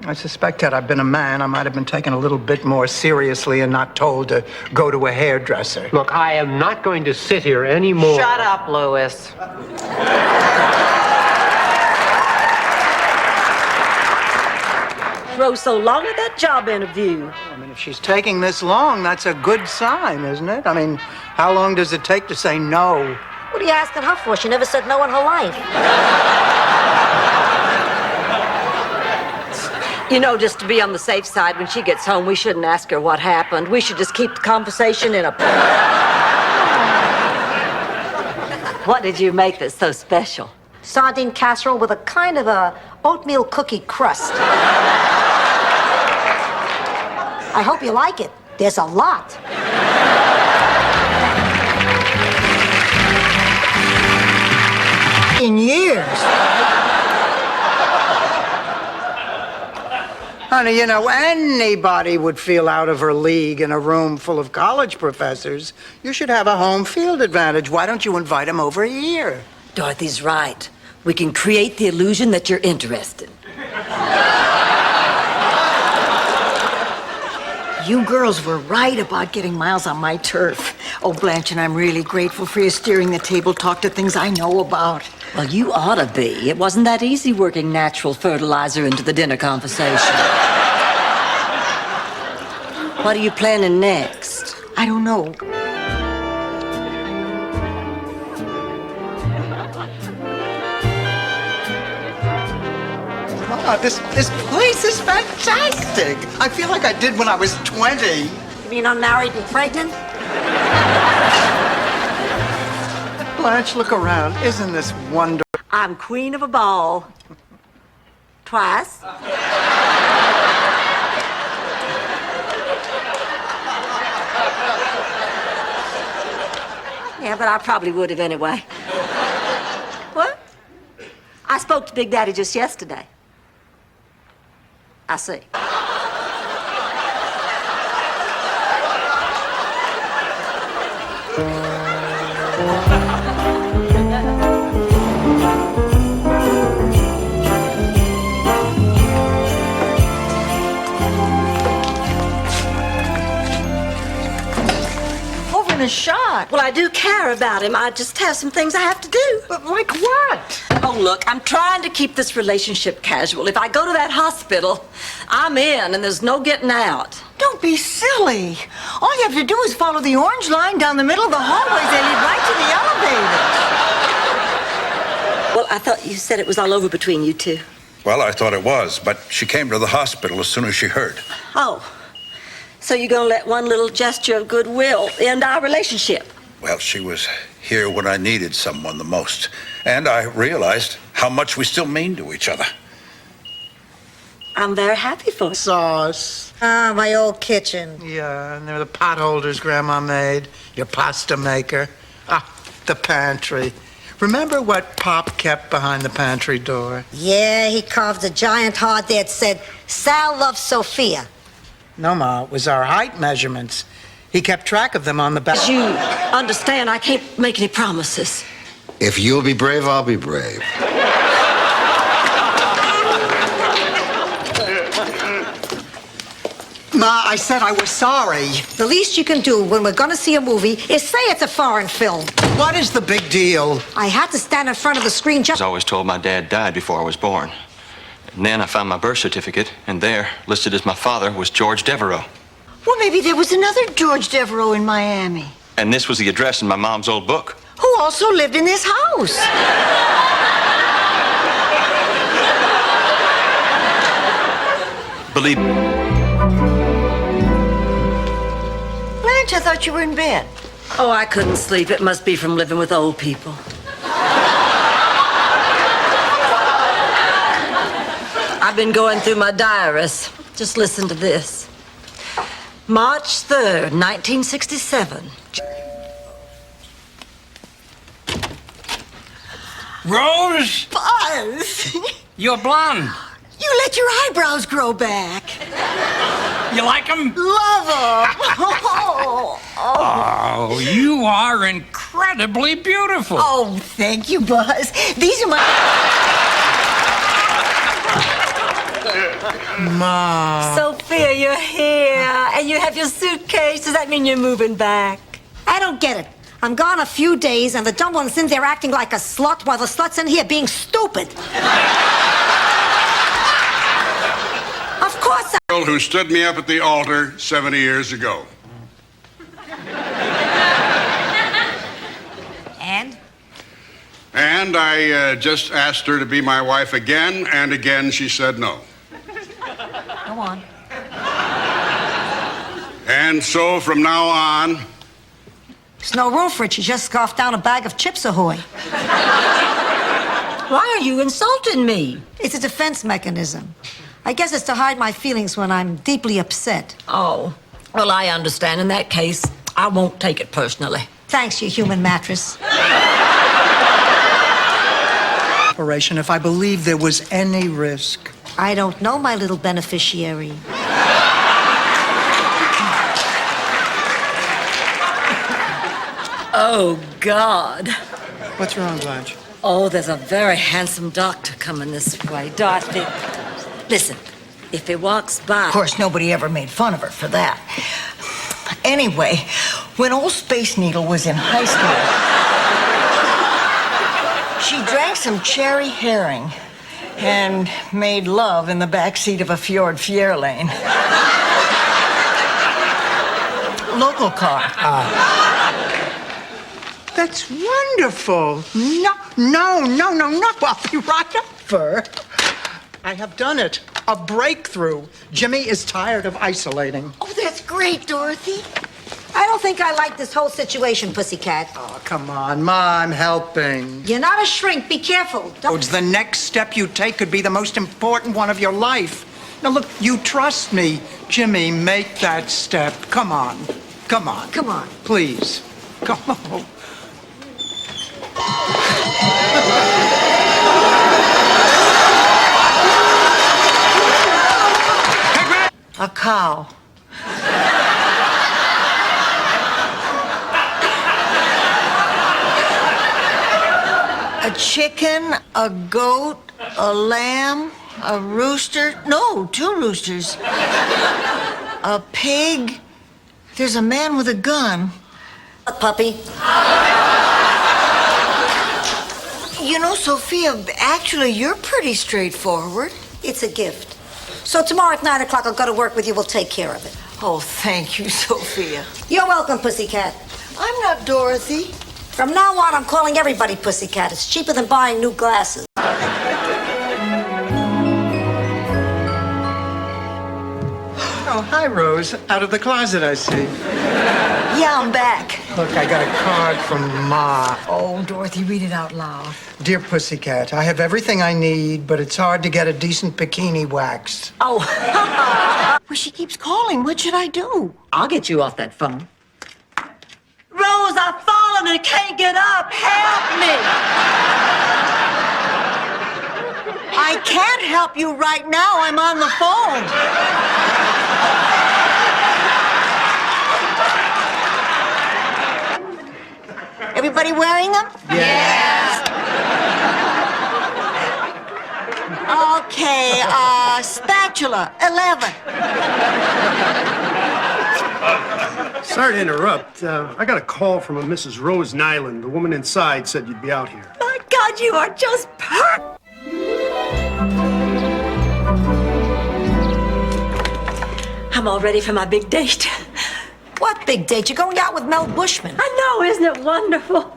S3: I suspect had I been a man, I might have been taken a little bit more seriously and not told to go to a hairdresser.
S13: Look, I am not going to sit here anymore.
S21: Shut up, Louis.
S9: Rose so long at that job interview.
S3: I mean, if she's taking this long, that's a good sign, isn't it? I mean, how long does it take to say no?
S11: What are you asking her for? She never said no in her life.
S9: You know, just to be on the safe side, when she gets home, we shouldn't ask her what happened. We should just keep the conversation in a... What did you make that's so special?
S11: Sardine casserole with a kind of a oatmeal cookie crust. I hope you like it. There's a lot.
S3: In years. Honey, you know, anybody would feel out of her league in a room full of college professors. You should have a home field advantage. Why don't you invite them over here?
S9: Dorothy's right. We can create the illusion that you're interested.
S14: You girls were right about getting Miles on my turf. Oh, Blanche, and I'm really grateful for you steering the table talk to things I know about.
S9: Well, you ought to be. It wasn't that easy working natural fertilizer into the dinner conversation. What are you planning next?
S14: I don't know.
S3: Oh, this place is fantastic. I feel like I did when I was 20.
S11: You mean unmarried and pregnant?
S3: Blanche, look around. Isn't this wonderful?
S9: I'm queen of a ball. Twice. Yeah, but I probably would have anyway. What? I spoke to Big Daddy just yesterday. I see.
S14: Over in a shot.
S9: Well, I do care about him. I just have some things I have to do.
S14: But like what?
S9: Oh, look, I'm trying to keep this relationship casual. If I go to that hospital, I'm in and there's no getting out.
S14: Don't be silly. All you have to do is follow the orange line down the middle of the hallways and lead right to the elevator.
S9: Well, I thought you said it was all over between you two.
S16: Well, I thought it was, but she came to the hospital as soon as she heard.
S9: Oh, so you're gonna let one little gesture of goodwill end our relationship?
S16: Well, she was here when I needed someone the most, and I realized how much we still mean to each other.
S9: I'm very happy for you.
S3: Sauce.
S14: Ah, my old kitchen.
S3: Yeah, and there were the pot holders Grandma made, your pasta maker. Ah, the pantry. Remember what Pop kept behind the pantry door?
S11: Yeah, he carved a giant heart that said, Sal loves Sophia.
S3: No, Ma, it was our height measurements. He kept track of them on the back.
S9: As you understand, I can't make any promises.
S17: If you'll be brave, I'll be brave.
S3: Ma, I said I was sorry.
S11: The least you can do when we're gonna see a movie is say it's a foreign film.
S3: What is the big deal?
S11: I had to stand in front of the screen just...
S19: I was always told my dad died before I was born. And then I found my birth certificate, and there, listed as my father, was George Devereaux.
S14: Well, maybe there was another George Devereaux in Miami,
S19: And this was the address in my mom's old book.
S14: who also lived in this house.
S19: Believe me.
S14: Blanche, I thought you were in bed.
S9: Oh, I couldn't sleep. It must be from living with old people. I've been going through my diaries. Just listen to this. March 3rd, 1967.
S20: Rose,
S14: Buzz,
S20: you're blonde.
S14: you let your eyebrows grow back.
S20: You like them?
S14: Love them.
S20: Oh, you are incredibly beautiful.
S14: Oh, thank you, Buzz. These are my...
S3: Ma.
S9: Sophia, you're here. And you have your suitcase. Does that mean you're moving back?
S11: I don't get it. I'm gone a few days, and the dumb one's in there acting like a slut, while the slut's in here being stupid. Of course
S25: Girl who stood me up at the altar 70 years ago.
S11: And?
S25: And I just asked her to be my wife again, and again she said no.
S11: Go on.
S25: And so from now on,
S11: There's no room for it. She just scoffed down a bag of Chips Ahoy.
S9: Why are you insulting me?
S11: It's a defense mechanism. I guess it's to hide my feelings when I'm deeply upset.
S9: Oh, well, I understand. In that case, I won't take it personally.
S11: Thanks, you human mattress.
S3: Operation, if I believe there was any risk.
S11: I don't know, my little beneficiary.
S9: Oh, God.
S3: What's wrong, Blanche?
S9: Oh, there's a very handsome doctor coming this way. Dorothy, listen, if he walks by...
S14: Of course, nobody ever made fun of her for that. Anyway, when old Space Needle was in high school, she drank some cherry herring and made love in the backseat of a Fjord Fierlane. Local car.
S3: That's wonderful. No. I'll be right over. I have done it. A breakthrough. Jimmy is tired of isolating.
S11: Oh, that's great, Dorothy. I don't think I like this whole situation, Pussycat.
S3: Oh, come on, Ma, I'm helping.
S11: You're not a shrink. Be careful. Don't...
S3: The next step you take could be the most important one of your life. Now, look, you trust me. Jimmy, make that step. Come on. Come on.
S11: Come on.
S3: Please. Come on.
S14: A cow. chicken, a goat, a lamb, a rooster. No, 2 roosters. A pig. There's a man with a gun.
S11: A puppy.
S14: You know, Sophia, actually, you're pretty straightforward.
S11: It's a gift. So tomorrow at 9 o'clock, I'll go to work with you. We'll take care of it.
S14: Oh, thank you, Sophia.
S11: You're welcome, Pussycat.
S14: I'm not Dorothy.
S11: From now on, I'm calling everybody Pussycat. It's cheaper than buying new glasses.
S2: Oh, hi, Rose. Out of the closet, I see.
S14: Yeah, I'm back.
S2: Look, I got a card from Ma.
S14: Oh, Dorothy, read it out loud.
S2: Dear Pussycat, I have everything I need, but it's hard to get a decent bikini waxed.
S14: Oh, well, she keeps calling. What should I do?
S9: I'll get you off that phone. Rose, I've fallen and can't get up. Help me!
S14: I can't help you right now. I'm on the phone. Everybody wearing them?
S2: Yes.
S14: Okay, spatula, 11.
S4: Sorry to interrupt. I got a call from a Mrs. Rose Nyland. The woman inside said you'd be out here.
S9: My God, you are just perfect. I'm all ready for my big date.
S11: What big date? You're going out with Mel Bushman.
S9: I know, isn't it wonderful?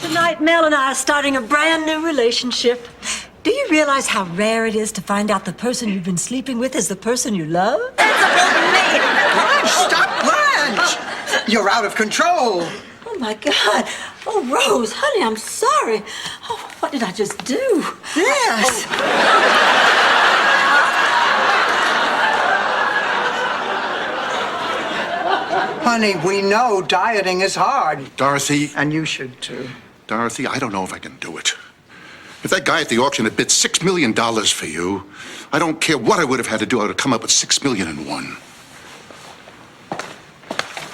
S9: Tonight, Mel and I are starting a brand new relationship. Do you realize how rare it is to find out the person you've been sleeping with is the person you love?
S2: Blanche, stop, Blanche! You're out of control.
S9: Oh, my God. Oh, Rose, honey, I'm sorry. Oh, what did I just do?
S14: Yes.
S2: Honey, we know dieting is hard.
S16: Dorothy.
S2: And you should, too.
S16: Dorothy, I don't know if I can do it. If that guy at the auction had bid $6 million for you, I don't care what I would have had to do, I would have come up with $6 million and won.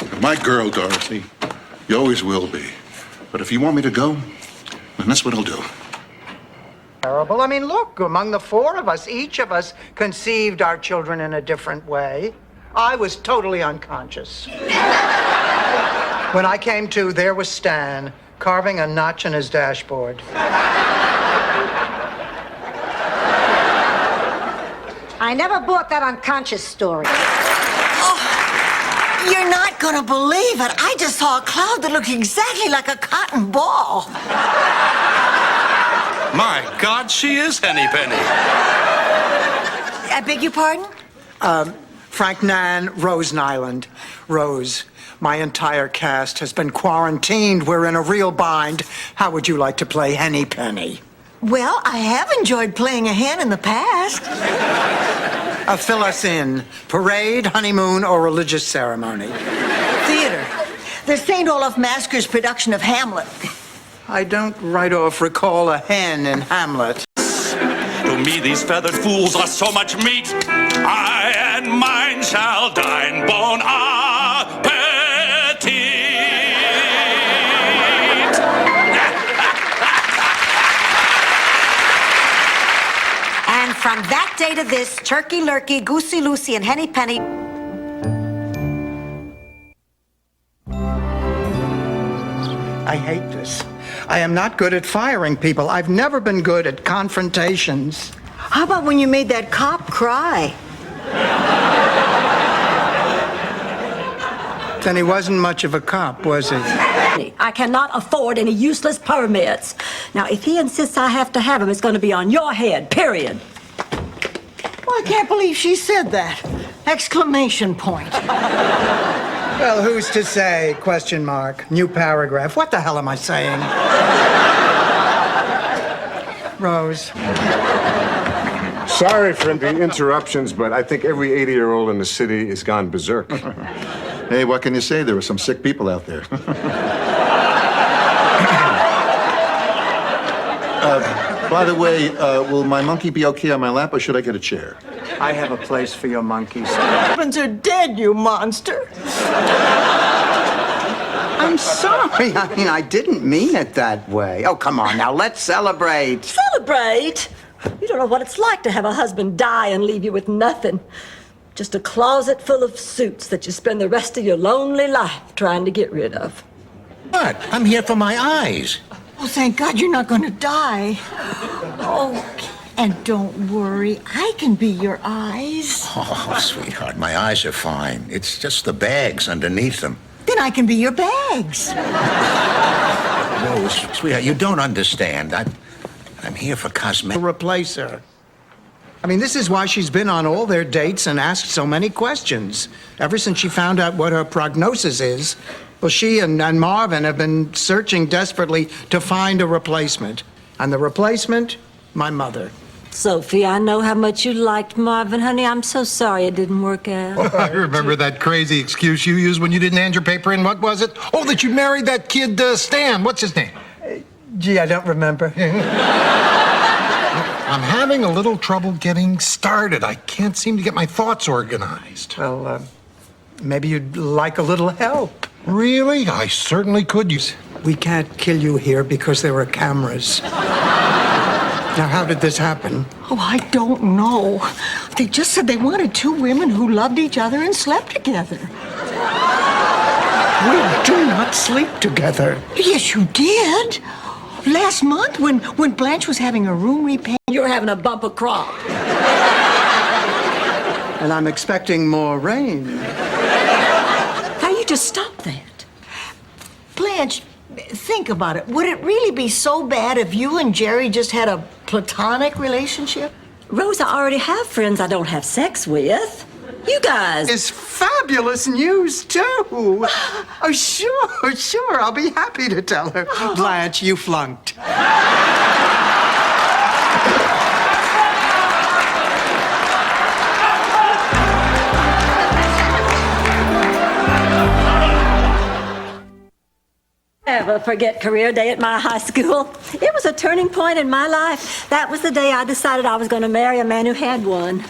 S16: You're my girl, Dorothy. You always will be. But if you want me to go, then that's what I'll do.
S2: Terrible. I mean, look, among the 4 of us, each of us conceived our children in a different way. I was totally unconscious. When I came to, there was Stan, carving a notch in his dashboard.
S11: I never bought that unconscious story.
S14: You're not going to believe it. I just saw a cloud that looked exactly like a cotton ball.
S5: My God, she is Henny Penny.
S14: I beg your pardon?
S2: Frank Nan, Rose Nyland. Rose, my entire cast has been quarantined. We're in a real bind. How would you like to play Henny Penny?
S14: Well, I have enjoyed playing a hen in the past.
S2: Fill us in. Parade, honeymoon, or religious ceremony?
S14: Theater. The St. Olaf Masquer's production of Hamlet.
S2: I don't right off recall a hen in Hamlet.
S5: To me, these feathered fools are so much meat. I and mine shall dine bon appetit.
S11: And from that day to this, Turkey Lurkey, Goosey Lucy, and Henny Penny.
S2: I hate this. I am not good at firing people. I've never been good at confrontations.
S14: How about when you made that cop cry?
S2: Then he wasn't much of a cop, was he?
S9: I cannot afford any useless permits. Now, if he insists I have to have him, it's going to be on your head, period.
S14: Well, I can't believe she said that. Exclamation point.
S2: Well, who's to say? Question mark. New paragraph. What the hell am I saying? Rose.
S12: Sorry for the interruptions, but I think every 80-year-old in the city has gone berserk.
S16: Hey, what can you say? There were some sick people out there. By the way, will my monkey be okay on my lap, or should I get a chair?
S2: I have a place for your monkeys.
S14: Husbands are dead, you monster.
S2: I'm so
S3: sorry. I mean, I didn't mean it that way. Oh, come on now. Let's celebrate.
S9: Celebrate? You don't know what it's like to have a husband die and leave you with nothing. Just a closet full of suits that you spend the rest of your lonely life trying to get rid of.
S8: What? I'm here for my eyes.
S14: Oh, thank God you're not going to die. Oh, and don't worry, I can be your eyes.
S8: Oh, sweetheart, my eyes are fine. It's just the bags underneath them.
S14: Then I can be your bags.
S8: Rose, sweetheart, you don't understand. I'm here for cosmetic.
S4: Replace her. I mean, this is why she's been on all their dates and asked so many questions. Ever since she found out what her prognosis is, well, she and Marvin have been searching desperately to find a replacement. And the replacement, my mother.
S9: Sophie, I know how much you liked Marvin, honey. I'm so sorry it didn't work out.
S15: I remember that crazy excuse you used when you didn't hand your paper in. What was it? Oh, that you married that kid, Stan. What's his name?
S3: Gee, I don't remember.
S15: I'm having a little trouble getting started. I can't seem to get my thoughts organized.
S3: Well, maybe you'd like a little help.
S15: Really? I certainly could use.
S4: We can't kill you here because there are cameras. Now, how did this happen?
S14: Oh, I don't know. They just said they wanted two women who loved each other and slept together.
S4: We do not sleep together.
S14: Yes, you did. Last month, when Blanche was having her room repainted.
S9: You're having a bumper crop.
S3: And I'm expecting more rain.
S9: How you just stop that?
S14: Blanche, think about it. Would it really be so bad if you and Jerry just had a platonic relationship?
S9: Rose, I already have friends I don't have sex with. You guys.
S3: It's fabulous news, too. Oh, sure. I'll be happy to tell her. Blanche, you flunked.
S9: Never forget career day at my high school. It was a turning point in my life. That was the day I decided I was going to marry a man who had one.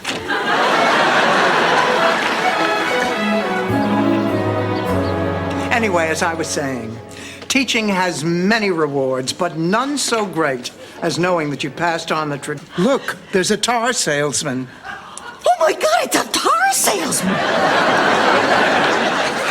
S3: Anyway, as I was saying, teaching has many rewards, but none so great as knowing that you passed on the
S4: Look, there's a tar salesman.
S14: Oh, my God, it's a tar salesman!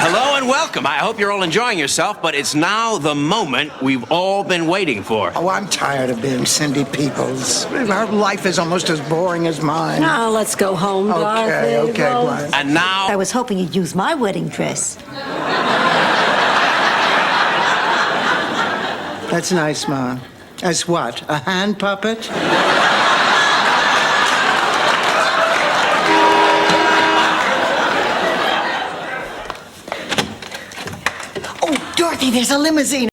S22: Hello and welcome. I hope you're all enjoying yourself, but it's now the moment we've all been waiting for.
S3: Oh, I'm tired of being Cindy Peoples. Her life is almost as boring as mine.
S9: Now let's go home, Dorothy.
S3: Okay, Blanche.
S22: And now...
S11: I was hoping you'd use my wedding dress.
S3: That's nice, Ma. As what, a hand puppet?
S14: Oh, Dorothy, there's a limousine.